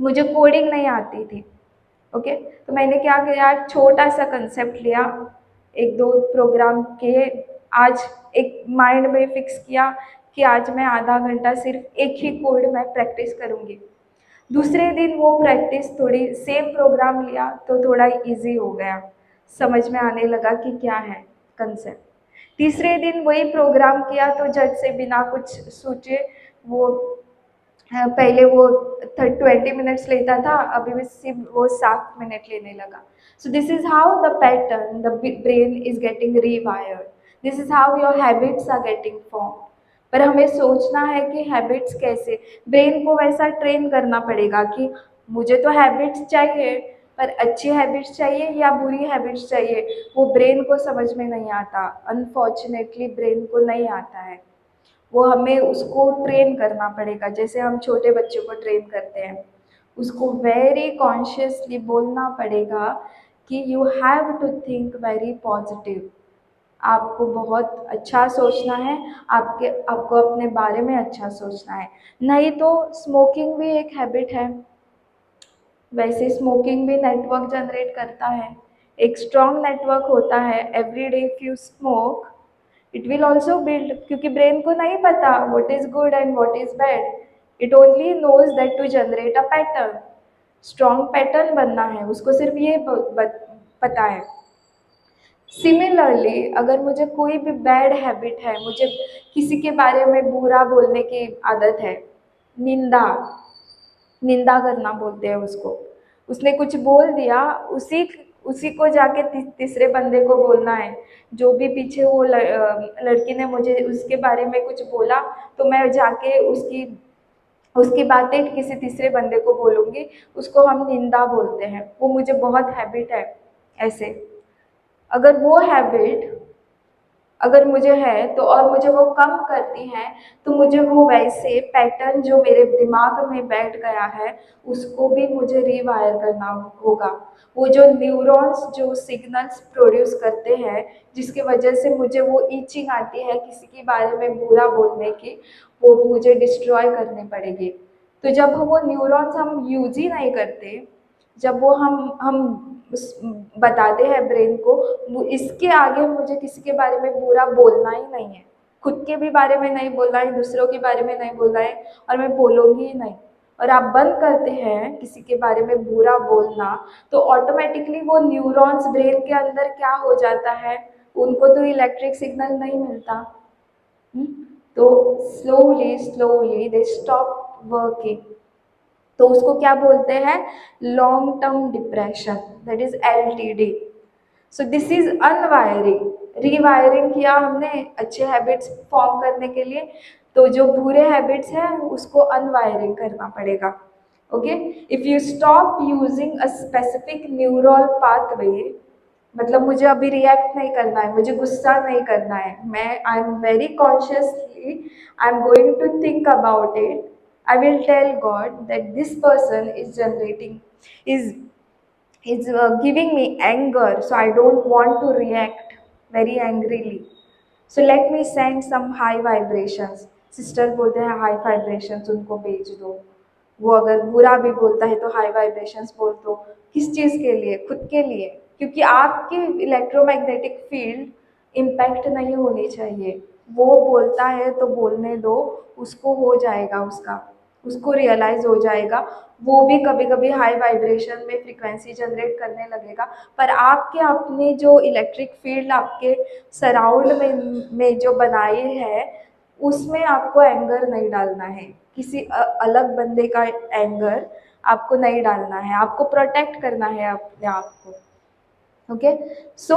मुझे कोडिंग नहीं आती थी। ओके, तो मैंने क्या किया, छोटा सा कंसेप्ट लिया, एक दो प्रोग्राम किए, आज एक माइंड में फिक्स किया कि आज मैं आधा घंटा सिर्फ एक ही कोड में प्रैक्टिस करूँगी। दूसरे दिन वो प्रैक्टिस थोड़ी सेम प्रोग्राम लिया तो थोड़ा इजी हो गया, समझ में आने लगा कि क्या है कंसेप्ट। तीसरे दिन वही प्रोग्राम किया तो झट से बिना कुछ सोचे वो पहले वो 20 मिनट्स लेता था, अभी भी सिर्फ वो 7 मिनट लेने लगा. So this is how the pattern the brain is getting rewired. This is how your habits are getting form. पर हमें सोचना है कि हैबिट्स कैसे, ब्रेन को वैसा ट्रेन करना पड़ेगा कि मुझे तो हैबिट्स चाहिए, पर अच्छी हैबिट्स चाहिए या बुरी हैबिट्स चाहिए, वो ब्रेन को समझ में नहीं आता. अनफॉर्चुनेटली ब्रेन को नहीं आता है. वो हमें उसको ट्रेन करना पड़ेगा, जैसे हम छोटे बच्चों को ट्रेन करते हैं. उसको वेरी कॉन्शियसली बोलना पड़ेगा कि you have to think very positive. आपको बहुत अच्छा सोचना है, आपको अपने बारे में अच्छा सोचना है. नहीं तो स्मोकिंग भी एक हैबिट है. वैसे स्मोकिंग भी नेटवर्क जनरेट करता है. एक स्ट्रॉन्ग नेटवर्क होता है. Every day if you smoke it will also build, क्योंकि ब्रेन को नहीं पता what is good and what is bad. It only knows that to generate a pattern. Strong pattern बनना है उसको, सिर्फ ये पता है. सिमिलरली अगर मुझे कोई भी बैड हैबिट है, मुझे किसी के बारे में बुरा बोलने की आदत है, निंदा, निंदा करना बोलते हैं उसको. उसने कुछ बोल दिया, उसी उसी को जाके तीसरे बंदे को बोलना है. जो भी पीछे वो लड़की ने मुझे उसके बारे में कुछ बोला, तो मैं जाके उसकी उसकी बातें किसी तीसरे बंदे को बोलूँगी. उसको हम निंदा बोलते हैं. वो मुझे बहुत हैबिट है ऐसे. अगर वो हैबिट अगर मुझे है तो, और मुझे वो कम करती है, तो मुझे वो वैसे पैटर्न जो मेरे दिमाग में बैठ गया है उसको भी मुझे रीवायर करना होगा. वो जो न्यूरॉन्स जो सिग्नल्स प्रोड्यूस करते हैं जिसकी वजह से मुझे वो ईचिंग आती है किसी के बारे में बुरा बोलने की, वो मुझे डिस्ट्रॉय करने पड़ेगी. तो जब वो न्यूरॉन्स हम यूज ही नहीं करते, जब वो हम बताते हैं ब्रेन को इसके आगे मुझे किसी के बारे में बुरा बोलना ही नहीं है, खुद के भी बारे में नहीं बोलना है, दूसरों के बारे में नहीं बोलना है, और मैं बोलूँगी ही नहीं, और आप बंद करते हैं किसी के बारे में बुरा बोलना, तो ऑटोमेटिकली वो न्यूरॉन्स ब्रेन के अंदर क्या हो जाता है, उनको तो इलेक्ट्रिक सिग्नल नहीं मिलता. हम्म? तो slowly slowly they stop working. तो उसको क्या बोलते हैं, long term depression, that is LTD. So this is unwiring. Rewiring किया हमने अच्छे हैबिट्स फॉर्म करने के लिए, तो जो बुरे हैबिट्स हैं उसको अनवायरिंग करना पड़ेगा. Okay, if you stop using a specific neural pathway, मतलब मुझे अभी रिएक्ट नहीं करना है, मुझे गुस्सा नहीं करना है, मैं I am very consciously I am going to think about it. I will tell God that this person is generating, is giving me anger, so I don't want to react very angrily. So let me send some high vibrations. Sister बोलते हैं high vibrations उनको भेज दो. वो अगर बुरा भी बोलता है तो हाई वाइब्रेशंस बोल दो. किस चीज़ के लिए, खुद के लिए, क्योंकि आपकी इलेक्ट्रोमैग्नेटिक फील्ड इम्पैक्ट नहीं होनी चाहिए. वो बोलता है तो बोलने दो, उसको हो जाएगा, उसको रियलाइज हो जाएगा. वो भी कभी कभी हाई वाइब्रेशन में फ्रीक्वेंसी जनरेट करने लगेगा, पर आपके अपने जो इलेक्ट्रिक फील्ड आपके सराउंड में जो बनाई है, उसमें आपको एंगर नहीं डालना है. किसी अलग बंदे का एंगर आपको नहीं डालना है, आपको प्रोटेक्ट करना है अपने आप को. Okay, so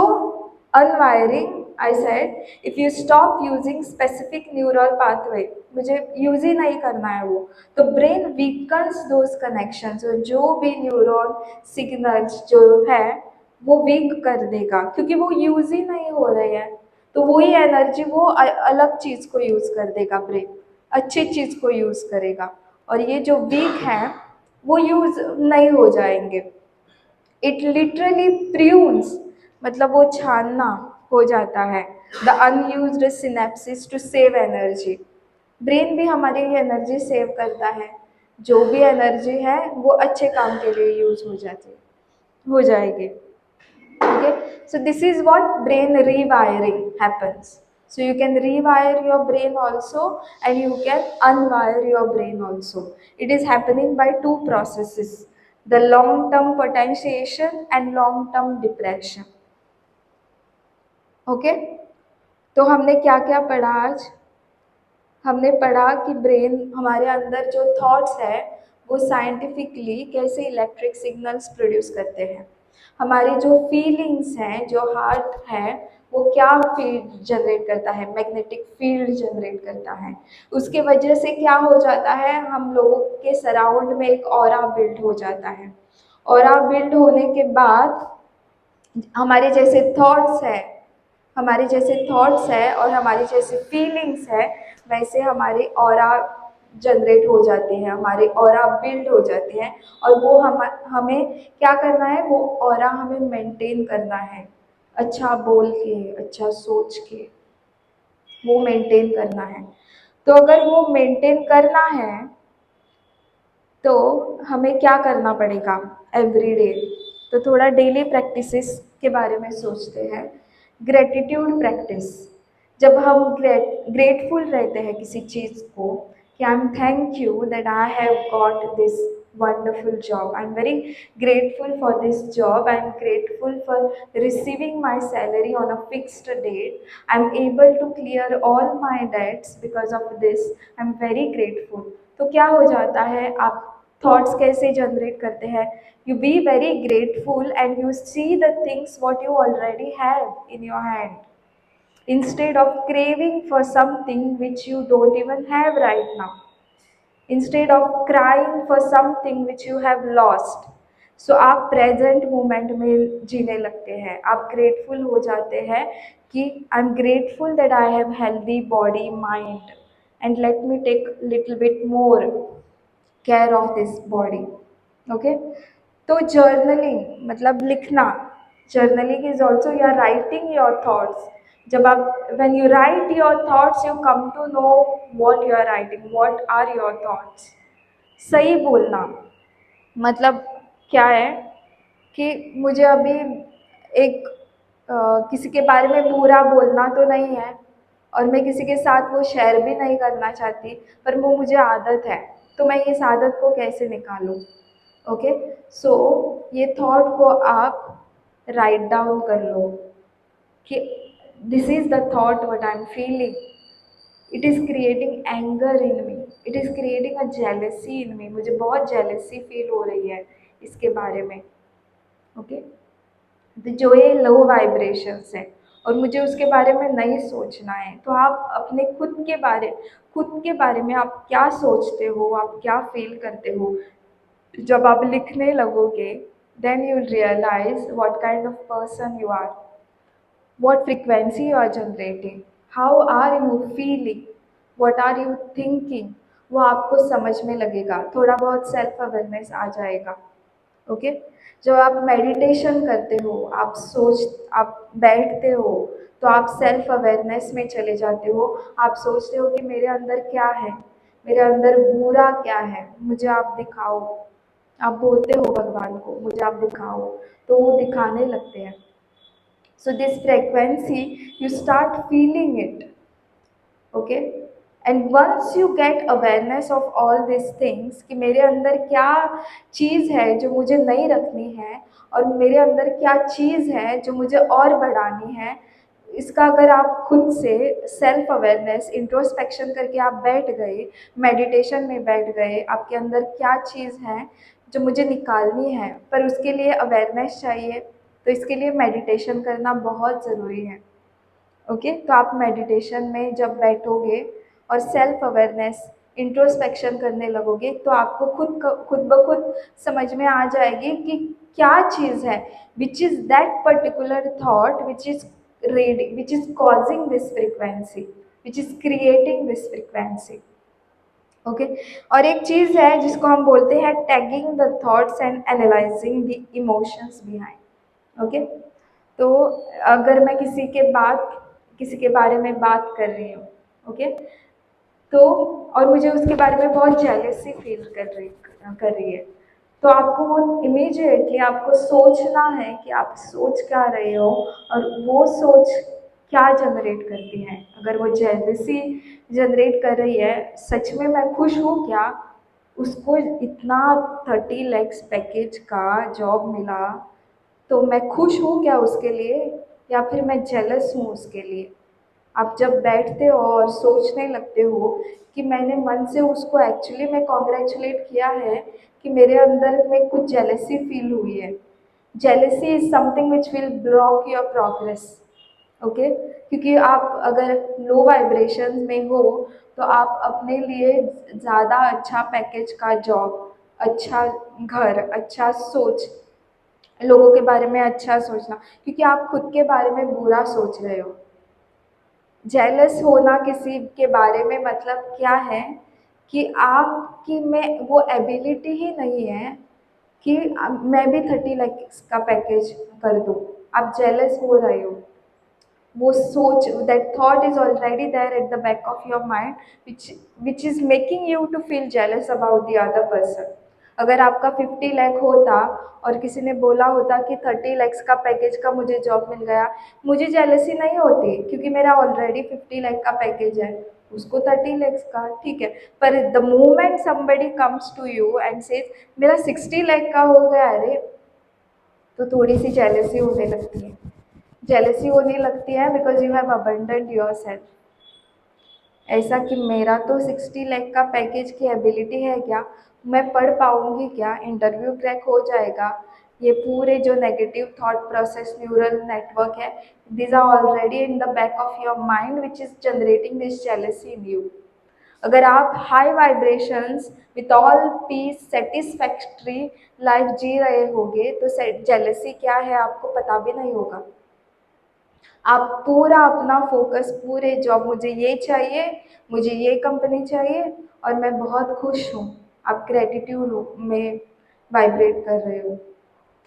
unwiring, I said, if you stop using specific neural pathway, मुझे यूज ही नहीं करना है वो, तो ब्रेन वीकन्स दोज कनेक्शंस. जो भी न्यूरॉन सिग्नल्स जो है वो वीक कर देगा, क्योंकि वो यूज ही नहीं हो रहे हैं. तो वही एनर्जी वो अलग चीज़ को यूज कर देगा ब्रेन, अच्छी चीज़ को यूज करेगा, और ये जो वीक है वो यूज नहीं हो जाएंगे. इट लिटरली प्रून्स, मतलब वो छानना हो जाता है, the unused synapses to save energy. Brain भी हमारी एनर्जी सेव करता है. जो भी एनर्जी है वो अच्छे काम के लिए यूज हो जाएगी. Okay, so this is what brain rewiring happens. So you can rewire your brain also, and you can unwire your brain also. It is happening by two processes, the long term potentiation and long term depression. Okay, तो हमने क्या क्या पढ़ा आज? हमने पढ़ा कि brain हमारे अंदर जो थॉट्स है वो साइंटिफिकली कैसे इलेक्ट्रिक सिग्नल्स प्रोड्यूस करते हैं। हमारी जो फीलिंग्स हैं, जो हार्ट है, वो क्या फील्ड जनरेट करता है, मैग्नेटिक फील्ड जनरेट करता है। उसके वजह से क्या हो जाता है, हम लोगों के सराउंड में एक ऑरा बिल्ड हो जाता है। ऑरा बिल्ड होने के बाद हमारे जैसे थॉट्स है, हमारे जैसे थॉट्स है और हमारी जैसे फीलिंग्स है, वैसे हमारे ऑरा जनरेट हो जाते हैं, हमारे ऑरा बिल्ड हो जाते हैं। और वो हमें क्या करना है, वो ऑरा हमें मेंटेन करना है, अच्छा बोल के, अच्छा सोच के वो मेंटेन करना है। तो अगर वो मेंटेन करना है तो हमें क्या करना पड़ेगा एवरीडे। तो थोड़ा डेली प्रैक्टिसेस के बारे में सोचते हैं। ग्रेटिट्यूड प्रैक्टिस, जब हम ग्रेटफुल रहते हैं किसी चीज़ को, कि I M thank you that I have got this wonderful job, I'm very grateful for this job, I'm grateful for receiving my salary on a fixed date, I'm able to clear all my debts because of this, I'm very grateful। तो क्या हो जाता है, आप thoughts कैसे generate करते हैं, you be very grateful and you see the things what you already have in your hand, instead of craving for something which you don't even have right now, instead of crying for something which you have lost। सो आप present moment में जीने लगते हैं, आप grateful हो जाते हैं कि I am grateful that I have healthy body mind and let me take little bit more care of this body. Okay, तो जर्नलिंग मतलब लिखना, journaling is also you are writing your thoughts. जब आप when you write your thoughts you come to know what you are writing, what are your thoughts. सही बोलना मतलब क्या है कि मुझे अभी एक किसी के बारे में बुरा बोलना तो नहीं है और मैं किसी के साथ वो शेयर भी नहीं करना चाहती, पर वो मुझे आदत है, तो मैं इस आदत को कैसे निकालूं। ओके, सो ये थॉट को आप राइट डाउन कर लो कि this is the thought what I am feeling, it is creating anger in me, it is creating a jealousy in me, मुझे बहुत जेलेसी फील हो रही है इसके बारे में। ओके, तो जो ये लो वाइब्रेशंस है और मुझे उसके बारे में नहीं सोचना है, तो आप अपने खुद के बारे में आप क्या सोचते हो, आप क्या फील करते हो, जब आप लिखने लगोगे then you realise what kind of person you are, what frequency you are generating, how are you feeling, what are you thinking, वो आपको समझ में लगेगा, थोड़ा बहुत सेल्फ अवेयरनेस आ जाएगा। ओके, जब आप मेडिटेशन करते हो, आप बैठते हो, तो आप सेल्फ अवेयरनेस में चले जाते हो, आप सोचते हो कि मेरे अंदर क्या है, मेरे अंदर बुरा क्या है, मुझे आप दिखाओ, आप बोलते हो भगवान को मुझे आप दिखाओ, तो वो दिखाने लगते हैं। So this frequency, you start feeling it, okay? And once you get awareness of all these things कि मेरे अंदर क्या चीज़ है जो मुझे नहीं रखनी है और मेरे अंदर क्या चीज़ है जो मुझे और बढ़ानी है, इसका अगर आप खुद से सेल्फ अवेयरनेस इंट्रोस्पेक्शन करके आप बैठ गए, मेडिटेशन में बैठ गए, आपके अंदर क्या चीज़ है जो मुझे निकालनी है, पर उसके लिए अवेयरनेस चाहिए, तो इसके लिए मेडिटेशन करना बहुत ज़रूरी है। ओके, तो आप मेडिटेशन में जब बैठोगे और सेल्फ अवेयरनेस इंट्रोस्पेक्शन करने लगोगे, तो आपको खुद ब खुद समझ में आ जाएगी कि क्या चीज़ है which is that particular thought which is causing this frequency, which is creating this frequency. Okay, और एक चीज़ है जिसको हम बोलते हैं tagging the thoughts and analysing the emotions behind. Okay, तो अगर मैं किसी के बारे में बात कर रही हूँ, ओके, तो और मुझे उसके बारे में बहुत जेलसी फील कर रही है, तो आपको वो इमीडिएटली आपको सोचना है कि आप सोच क्या रहे हो और वो सोच क्या जनरेट करती है। अगर वो जेलसी जनरेट कर रही है, सच में मैं खुश हूँ क्या, उसको इतना 30 lakhs पैकेज का जॉब मिला, तो मैं खुश हूँ क्या उसके लिए, या फिर मैं जेलस हूँ उसके लिए। आप जब बैठते हो और सोचने लगते हो कि मैंने मन से उसको एक्चुअली में कॉन्ग्रेचुलेट किया है कि मेरे अंदर में कुछ जेलसी फील हुई है। Jealousy is something which will block your progress. Okay, क्योंकि आप अगर लो वाइब्रेशन में हो तो आप अपने लिए ज़्यादा अच्छा पैकेज का जॉब, अच्छा घर, अच्छा सोच, लोगों के बारे में अच्छा सोचना, क्योंकि आप खुद के बारे में बुरा सोच रहे हो। जेलस होना किसी के बारे में मतलब क्या है कि आपकी में वो एबिलिटी ही नहीं है कि मैं भी 30 लाख का पैकेज कर दूं। आप जेलस हो रहे हो। वो सोच, that thought is already there at the back of your mind which is making you to feel jealous about the other person. अगर आपका 50 लाख होता और किसी ने बोला होता कि 30 लैक्स का पैकेज का मुझे जॉब मिल गया, मुझे जेलसी नहीं होती क्योंकि मेरा ऑलरेडी 50 लाख का पैकेज है, उसको 30 लैक्स का ठीक है। पर the moment somebody comes to you and says मेरा 60 लाख का हो गया, अरे, तो थोड़ी सी जेलसी होने लगती है। जेलसी होने लगती है because you have abundant your self. ऐसा कि मेरा तो 60 लाख का पैकेज की एबिलिटी है क्या, मैं पढ़ पाऊंगी क्या, इंटरव्यू क्रैक हो जाएगा, ये पूरे जो negative thought process neural network है, these are already in the back of your mind which is generating this jealousy in you. अगर आप high vibrations with all peace satisfactory life जी रहे होगे तो जेलसी क्या है आपको पता भी नहीं होगा। आप पूरा अपना फोकस, पूरे जॉब, मुझे ये चाहिए, मुझे ये कंपनी चाहिए और मैं बहुत खुश हूँ, आप ग्रेटिट्यूड में वाइब्रेट कर रहे हो।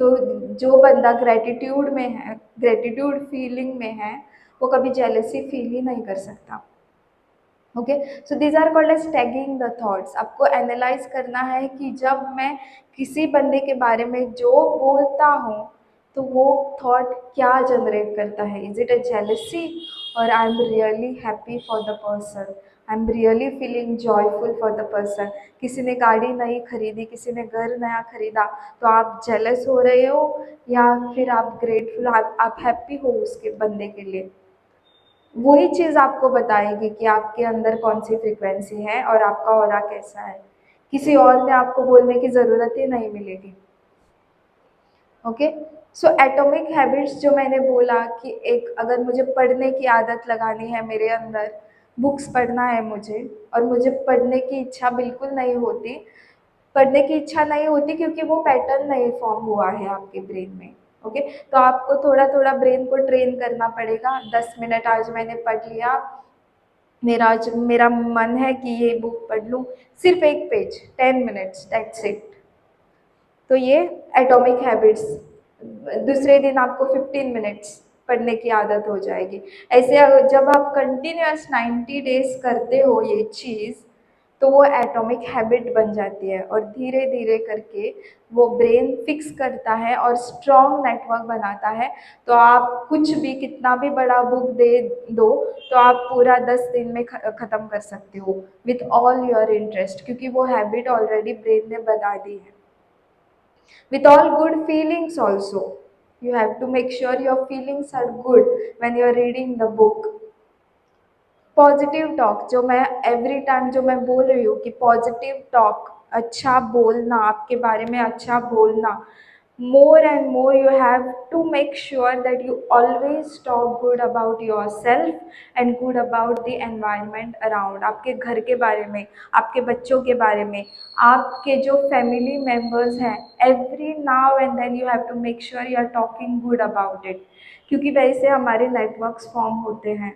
तो जो बंदा ग्रेटिट्यूड में है, ग्रेटिट्यूड फीलिंग में है, वो कभी जेलसी फील ही नहीं कर सकता। Okay, so these are called as tagging the thoughts. आपको एनालाइज करना है कि जब मैं किसी बंदे के बारे में जो बोलता हूँ तो वो थॉट क्या जनरेट करता है। इज इट अ जेलसी और I am really happy for the person, I am really feeling joyful for the person. किसी ने गाड़ी नई खरीदी, किसी ने घर नया खरीदा, तो आप जेलस हो रहे हो या फिर आप ग्रेटफुल, आप हैप्पी हो उसके बंदे के लिए। वही चीज़ आपको बताएगी कि आपके अंदर कौन सी फ्रीक्वेंसी है और आपका ऑरा कैसा है। किसी और ने आपको बोलने की ज़रूरत ही नहीं मिलेगी। ओके, सो एटॉमिक हैबिट्स जो मैंने बोला कि एक, अगर मुझे पढ़ने की आदत लगानी है मेरे अंदर, बुक्स पढ़ना है मुझे, और मुझे पढ़ने की इच्छा बिल्कुल नहीं होती, पढ़ने की इच्छा नहीं होती क्योंकि वो पैटर्न नहीं फॉर्म हुआ है आपके ब्रेन में। ओके, तो आपको थोड़ा थोड़ा ब्रेन को ट्रेन करना पड़ेगा। 10 मिनट आज मैंने पढ़ लिया, मेरा आज मेरा मन है कि ये बुक पढ़ लूँ, सिर्फ एक पेज, 10 मिनट्स, दैट्स इट। तो ये एटॉमिक हैबिट्स। दूसरे दिन आपको 15 मिनट्स पढ़ने की आदत हो जाएगी। ऐसे जब आप कंटिन्यूस 90 डेज करते हो ये चीज़, तो वो एटॉमिक हैबिट बन जाती है और धीरे धीरे करके वो ब्रेन फिक्स करता है और स्ट्रॉन्ग नेटवर्क बनाता है। तो आप कुछ भी, कितना भी बड़ा बुक दे दो, तो आप पूरा 10 दिन में ख़त्म कर सकते हो विथ ऑल योर इंटरेस्ट, क्योंकि वो हैबिट ऑलरेडी ब्रेन ने बना दी है। With all good feelings also, you have to make sure your feelings are good when you are reading the book. Positive talk, जो मैं एवरी टाइम जो मैं बोल रही हूँ कि पॉजिटिव टॉक, अच्छा बोलना, आपके बारे में अच्छा बोलना, more and more you have to make sure that you always talk good about your self and good about the environment around. आपके घर के बारे में, आपके बच्चों के बारे में, आपके जो फैमिली मेम्बर्स हैं, every now and then you have to make sure you are talking good about it, क्योंकि वैसे हमारे नेटवर्क्स फॉर्म होते हैं।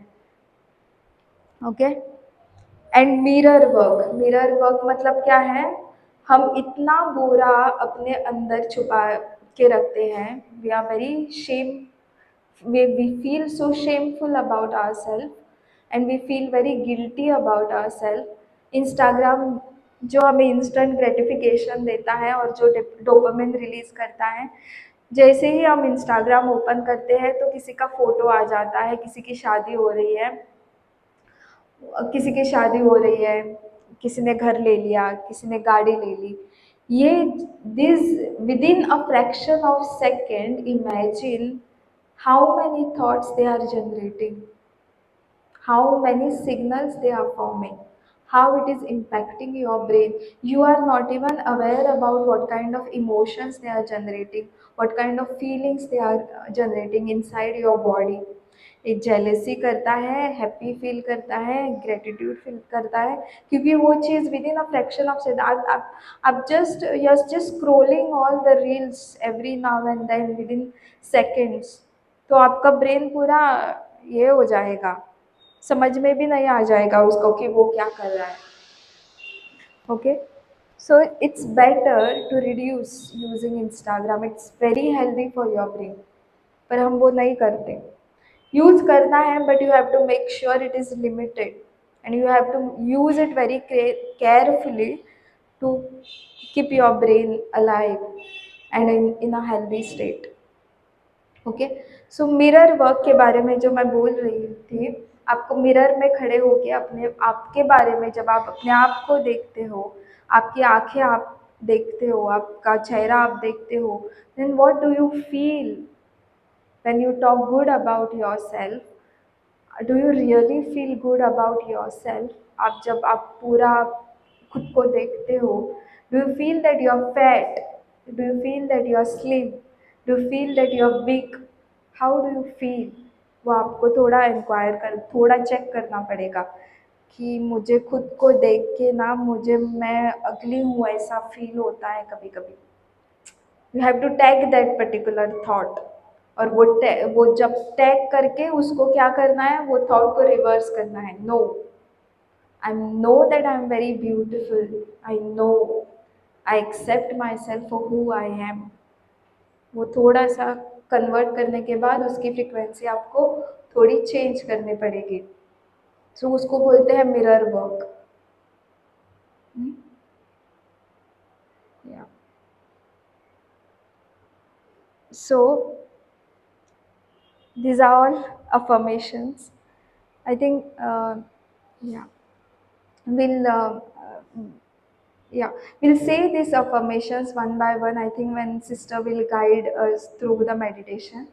ओके, एंड मिरर वर्क मतलब क्या है, हम इतना बुरा अपने अंदर छुपा के रखते हैं, we are very shame, we feel so shameful about ourselves and we feel very guilty about ourselves। Instagram जो हमें इंस्टेंट ग्रेटिफिकेशन देता है और जो डोपामिन रिलीज करता है, जैसे ही हम इंस्टाग्राम ओपन करते हैं तो किसी का फ़ोटो आ जाता है, किसी की शादी हो रही है, किसी की शादी हो रही है, किसी ने घर ले लिया, किसी ने गाड़ी ले ली, ये this within a fraction of second, imagine how many thoughts they are generating, how many signals they are forming, how it is impacting your brain. You are not even aware about what kind of emotions they are generating, what kind of feelings they are generating inside your body. एक jealousy करता है, happy feel करता है, gratitude feel करता है, क्योंकि वो चीज़ within a fraction of second आप just you are just scrolling all the reels every now and then within seconds, तो आपका ब्रेन पूरा ये हो जाएगा, समझ में भी नहीं आ जाएगा उसको कि वो क्या कर रहा है. Okay, so it's better to reduce using Instagram, it's very healthy for your brain, पर हम वो नहीं करते. यूज़ करना है but you have to make sure it is limited and you have to use it very carefully to keep your brain alive and in a healthy state. Okay, so mirror work के बारे में जो मैं बोल रही थी, आपको mirror में खड़े होके अपने आपके बारे में जब आप अपने आप को देखते हो, आपकी आंखें आप देखते हो, आपका चेहरा आप देखते हो, then what do you feel when you talk good about yourself? Do you really feel good about yourself? आप जब आप पूरा खुद को देखते हो, do you feel that you are fat? Do you feel that you are slim? Do you feel that you are big? How do you feel? वो आपको थोड़ा इंक्वायर कर, थोड़ा चेक करना पड़ेगा कि मुझे खुद को देख के ना मुझे मैं अगली हूँ ऐसा फील होता है कभी कभी. You have to tag that particular thought, और वो जब टैग करके उसको क्या करना है, वो थॉट को रिवर्स करना है. No, I know that I am very beautiful, I know, I accept my self for who I am. वो थोड़ा सा कन्वर्ट करने के बाद उसकी फ्रिक्वेंसी आपको थोड़ी चेंज करनी पड़ेगी. सो उसको बोलते हैं मिरर वर्क. या सो these are all affirmations. I think yeah, we'll yeah, we'll say these affirmations one by one. I think when sister will guide us through the meditation,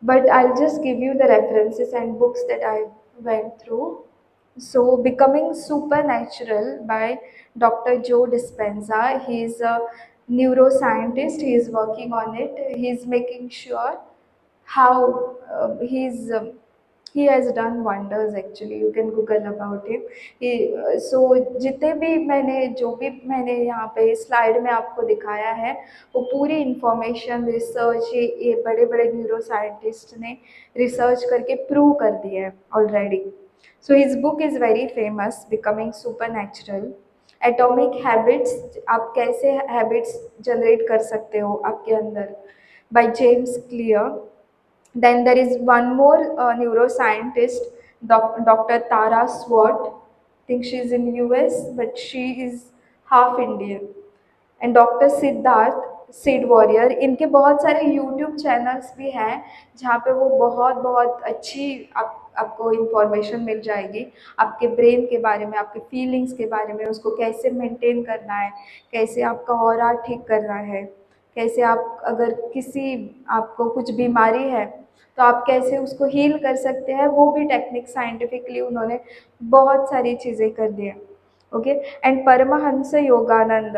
but I'll just give you the references and books that I went through. So, Becoming Supernatural by Dr. Joe Dispenza. He is a neuroscientist. He is working on it. He is making sure how he has done wonders. Actually, you can Google about him. So जितने भी मैंने जो भी मैंने यहाँ पे slide में आपको दिखाया है, वो पूरी इंफॉर्मेशन रिसर्च ये बड़े बड़े न्यूरो साइंटिस्ट ने रिसर्च करके प्रूव कर दिया है already. So his book is very famous, becoming supernatural. Atomic habits, आप कैसे हैबिट्स जनरेट कर सकते हो आपके अंदर, by James clear. Then there is one more neuroscientist, Dr. Tara Swart. I think she is in US, but she is half Indian. And doctor Siddharth Sid Warrier. इनके बहुत सारे यूट्यूब चैनल्स भी हैं जहाँ पे वो बहुत बहुत अच्छी आपको इन्फॉर्मेशन मिल जाएगी आपके ब्रेन के बारे में, आपके फीलिंग्स के बारे में, उसको कैसे मेंटेन करना है, कैसे आपका ऑरा ठीक करना है, कैसे आप अगर किसी आपको कुछ बीमारी है तो आप कैसे उसको हील कर सकते हैं, वो भी टेक्निक साइंटिफिकली उन्होंने बहुत सारी चीज़ें कर दी हैं. Okay, and Paramahansa Yogananda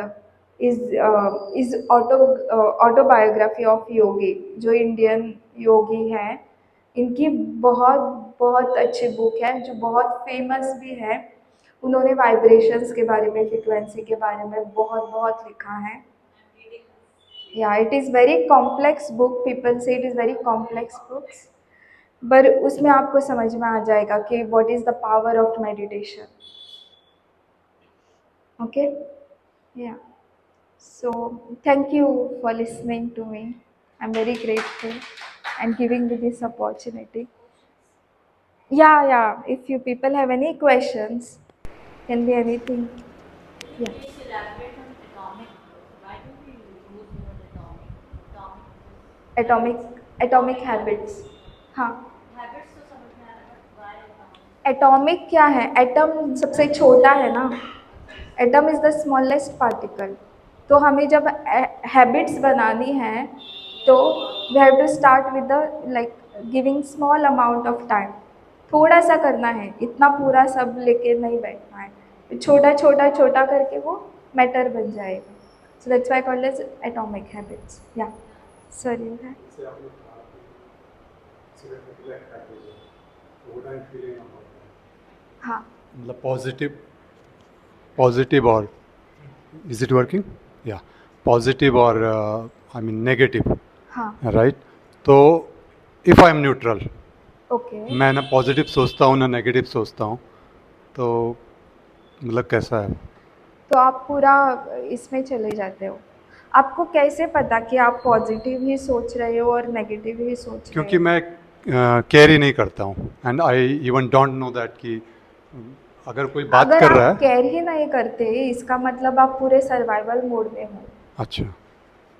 is autobiography of yogi, जो इंडियन योगी हैं. इनकी बहुत बहुत अच्छी बुक है जो बहुत फेमस भी है. उन्होंने वाइब्रेशंस के बारे में, फ्रिक्वेंसी के बारे में बहुत बहुत लिखा है. Yeah it is very complex book, people से it is very complex books, पर उसमें आपको समझ में आ जाएगा कि what is the power of meditation. Okay, yeah so thank you for listening to me. I'm very grateful and giving me this opportunity. Yeah, if you people have any questions, can be anything. Yeah. Please elaborate on atomic. Why do we use word atomic? atomic atomic habits. हाँ, Habits तो समझ में आ रहा है. Why atomic? Atomic क्या है? Atom सबसे छोटा है ना. Atom is the smallest particle. तो हमें जब हैबिट्स बनानी है तो we have to start with the like giving small amount of time. थोड़ा सा करना है, इतना पूरा सब लेके नहीं बैठना है, छोटा छोटा छोटा करके वो मैटर बन जाएगा. So that's why called as atomic habits. या सर यू है. जैसे आपने कहा कि सिगरेट नेग्लेक्ट कर दीजिए, तो what I am feeling about that, हाँ मतलब पॉजिटिव और इज इट वर्किंग, या पॉजिटिव और आई मीन नेगेटिव, हाँ राइट. तो if I am neutral, okay. मैं ना पॉजिटिव सोचता हूँ ना नेगेटिव सोचता हूँ, तो मतलब कैसा है. तो आप पूरा इसमें चले जाते हो. आपको कैसे पता कि आप पॉजिटिव ही सोच रहे हो और नेगेटिव ही सोच रहे क्योंकि हो? मैं केयर ही नहीं करता हूँ, and I even don't know that कि अगर कोई बात अगर कर रहा आप है. केयर ही नहीं करते, इसका मतलब आप पूरे सर्वाइवल मोड में हो. अच्छा.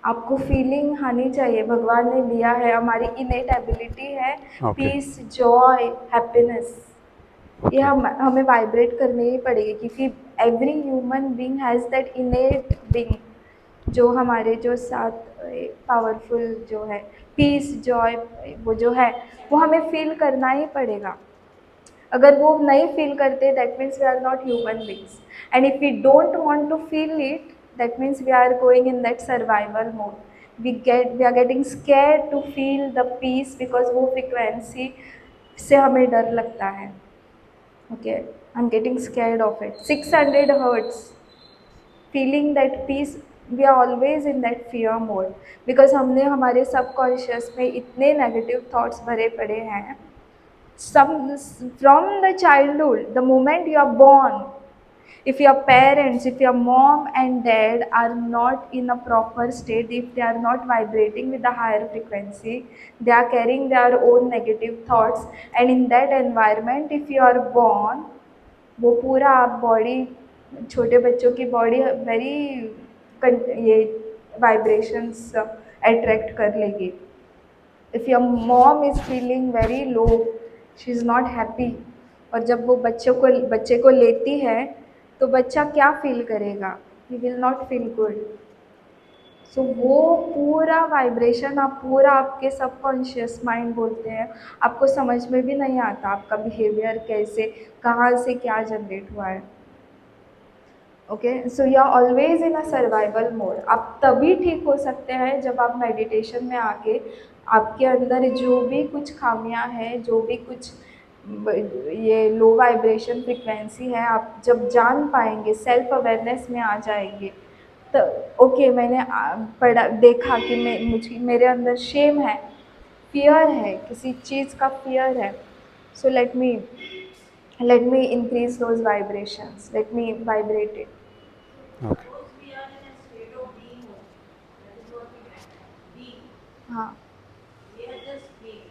आपको फीलिंग आनी चाहिए, भगवान ने दिया है, हमारी इनेट एबिलिटी है. ओके. पीस, जॉय, हैप्पीनेस, ये ओके. हमें वाइब्रेट करनी ही पड़ेगी, क्योंकि every human being has that इनेट being, जो हमारे जो साथ पावरफुल जो है, पीस, जॉय, वो जो है वो हमें फील करना ही पड़ेगा. अगर वो नहीं फील करते, that means we are not human beings. And if we don't want to feel it, that means we are going in that survival mode. We are getting scared to feel the peace, because वो frequency से हमें डर लगता है. Okay, I am getting scared of it. 600 hertz, feeling that peace, we are always in that fear mode, because हमने हमारे subconscious में इतने नेगेटिव थॉट्स भरे पड़े हैं. Some from the childhood, the moment you are born, if your parents, if your mom and dad are not in a proper state, if they are not vibrating with the higher frequency, they are carrying their own negative thoughts, and in that environment if you are born, वो पूरा आप body, छोटे बच्चों की body very ये vibrations attract कर लेगी. If your mom is feeling very low, she is not happy, और जब वो बच्चे को लेती है, तो बच्चा क्या फील करेगा? He will not feel good. So वो पूरा वाइब्रेशन, आप पूरा आपके सबकॉन्शियस माइंड बोलते हैं, आपको समझ में भी नहीं आता आपका बिहेवियर कैसे, कहाँ से क्या जनरेट हुआ है. Okay, so you are always in a survival mode. आप तभी ठीक हो सकते हैं जब आप मेडिटेशन में आके आपके अंदर जो भी कुछ खामियां हैं, जो भी कुछ ये लो वाइब्रेशन फ्रिक्वेंसी है, आप जब जान पाएंगे, सेल्फ अवेयरनेस में आ जाएंगे, तो ओके, मैंने पढ़ा देखा कि मेरे अंदर शेम है, फियर है, किसी चीज़ का फियर है. So let me increase those vibrations, let me vibrate it. Okay. Suppose we are in a state of being only. That is what we meant. Being. हाँ. We are just being.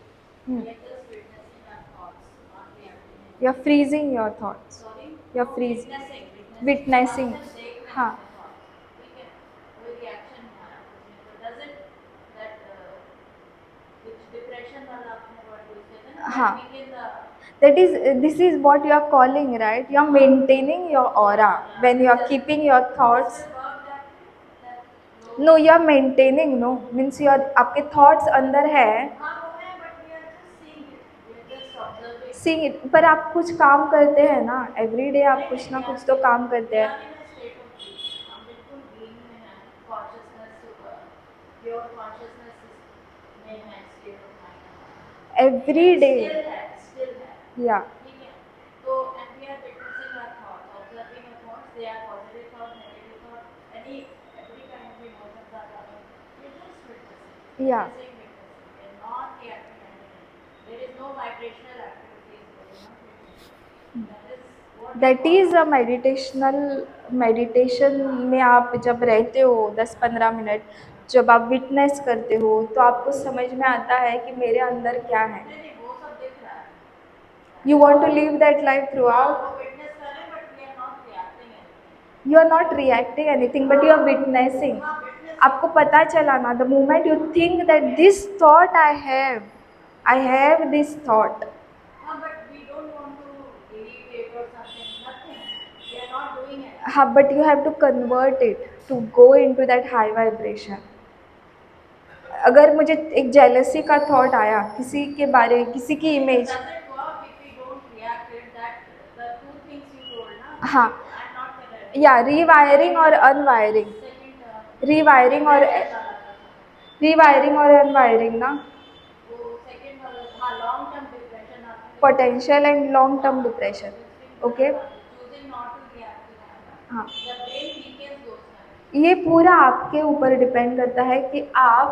Hmm. We are just witnessing our thoughts, not reacting. You're freezing your thoughts. Sorry? You're No, freezing. witnessing. Witnessing. Thoughts and देख रहे हैं हाँ. अपने thoughts. ठीक है? कोई reaction नहीं आ रहा उसमें. So does it that which depression वाला आपने word use किया था ना? हाँ. That begin the This is what you are calling, right? You are maintaining your aura when you are keeping your thoughts. does it work that way? That No, you are maintaining. No, means you are, आपके thoughts अंदर है. हाँ वो है, but we are just seeing it. We are just observing. Seeing it, पर आप कुछ काम करते हैं ना, एवरीडे आप कुछ ना कुछ तो काम करते हैं. हम बिल्कुल बीइंग में हैं, कॉन्शियसनेस, प्योर कॉन्शियसनेस में है, state of mind every day. Still है. या. ठीक है. तो and we are witnessing our thoughts, observing our thoughts, they are positive thought, negative thought, every kind of emotions are coming. We just witnessing. Yeah. We are not reacting anything. There is no vibrational activities going on. That is what that is a meditation में आप जब रहते हो 10-15 minute, जब आप witness करते हो, तो आपको समझ में आता है कि मेरे अंदर क्या है. नहीं वो सब दिख रहा है. You want to live that life through हाँ, आउट. वो विटनेस कर रहे हैं, but we are not reacting anything. You are not reacting anything, but you are witnessing. आपको पता चला ना, the moment you think that this thought I have this thought. हाँ, but we don't want to delete it or something. Nothing. We are not doing it. हाँ, but you have to convert it to go into that high vibration. अगर मुझे एक jealousy का thought आया, किसी के बारे, किसी की image, Does it work if we don't हाँ I'm not correct. या रीवायरिंग और अनवायरिंग, Second रीवायरिंग और अनवायरिंग ना, वो सेकंड वाला हाँ लॉन्ग टर्म डिप्रेशन आपने potential and long term depression. Okay choosing not to react to हाँ, the brain weakens those times. ये पूरा आपके ऊपर डिपेंड करता है कि आप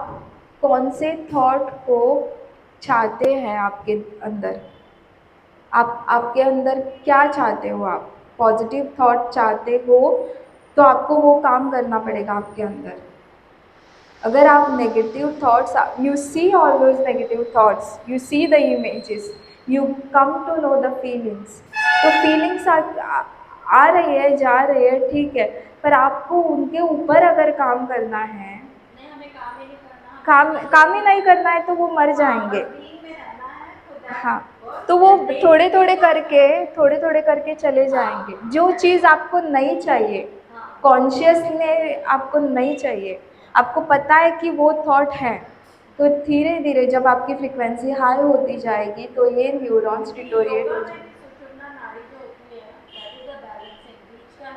कौन से थॉट को चाहते हैं आपके अंदर। आप आपके अंदर क्या चाहते हो, आप पॉजिटिव थॉट चाहते हो तो आपको वो काम करना पड़ेगा आपके अंदर। अगर आप negative thoughts, you see all those negative thoughts, you see the images, you come to know the feelings. तो फीलिंग्स आ रही है जा रही है ठीक है, पर आपको उनके ऊपर अगर काम करना है, नहीं हमें काम ही नहीं करना, काम ही नहीं करना है तो वो मर जाएंगे। बीइंग में रहना है तो दैट हाँ, तो वो थोड़े थोड़े करके चले जाएंगे। जो चीज़ आपको नहीं चाहिए, कॉन्शियस में आपको नहीं चाहिए, आपको पता है कि वो थॉट है, तो धीरे धीरे जब आपकी फ्रीक्वेंसी हाई होती जाएगी तो ये न्यूरॉन्स डिटोरिएट हो जाएंगे। सुषुम्ना नाड़ी जो होती है दैट इज द बैलेंसिंग बीच का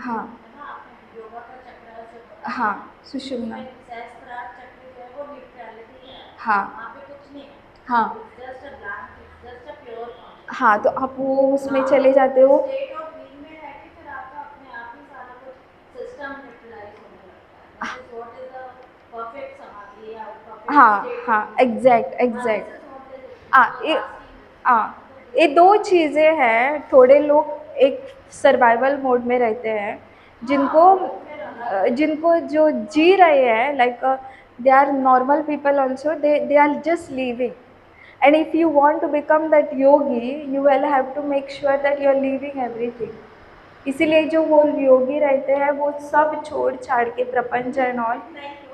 हाँ है ना, आपने योगा का चक्र से पता हाँ है सुषुम्ना, उसमें सहस्त्रार चक्र जो है वो न्यूट्रलिटी है, हाँ वहाँ पे कुछ नहीं है, हाँ just a blank, just a pure conscious. हाँ, तो आप वो उसमें चले जाते हो। स्टेट ऑफ बीइंग में है कि फिर आपका अपने आप ही सारा कुछ सिस्टम न्यूट्रलाइज होने लगता है, that is what is the perfect समाधि या परफेक्ट हाँ स्टेट हाँ ऑफ बीइंग। एग्जैक्ट ये ये दो चीज़ें हैं। थोड़े लोग एक सर्वाइवल मोड में रहते हैं, जिनको जो जी रहे हैं, like they are normal people also, they are just living. And if you want to become that yogi, you will have to make sure that you are living everything. इसीलिए जो वो योगी रहते हैं वो सब छोड़ छाड़ के प्रपंच एंड ऑल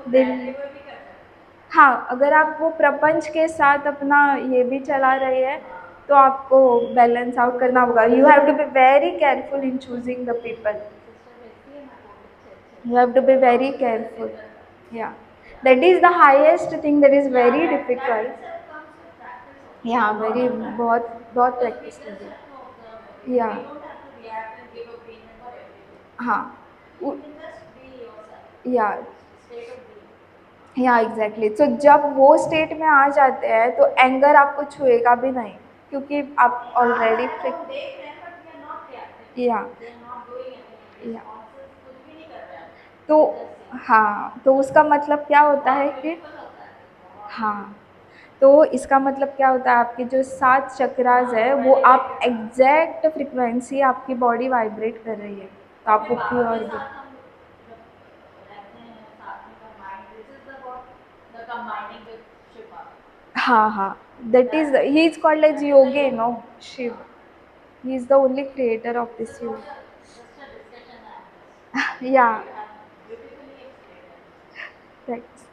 दिल। हाँ, अगर आप वो प्रपंच के साथ अपना ये भी चला रहे हैं तो आपको बैलेंस आउट करना होगा। You have to be very careful in choosing the people, you have to be very careful, yeah, that is the highest thing, that is very difficult, yeah, very बहुत बहुत प्रैक्टिस लगेगी, yeah, हाँ या या exactly. तो जब वो state में आ जाते हैं तो एंगर आपको छुएगा भी नहीं, क्योंकि आप ऑलरेडी या या तो हाँ, तो उसका मतलब क्या होता है कि हाँ, तो इसका मतलब क्या होता है, आपके जो 7 चक्रास है वो आप एग्जैक्ट फ्रीक्वेंसी आपकी बॉडी वाइब्रेट कर रही है, तो आप वो प्योर भी। हाँ हाँ, that is, he is called as yogi, no, Shiv, he is the only creator of this universe. Yeah, thanks,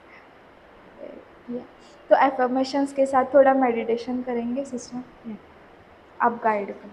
yeah. तो एफर्मेशंस के साथ थोड़ा मेडिटेशन करेंगे सिस्टर, आप गाइड करो।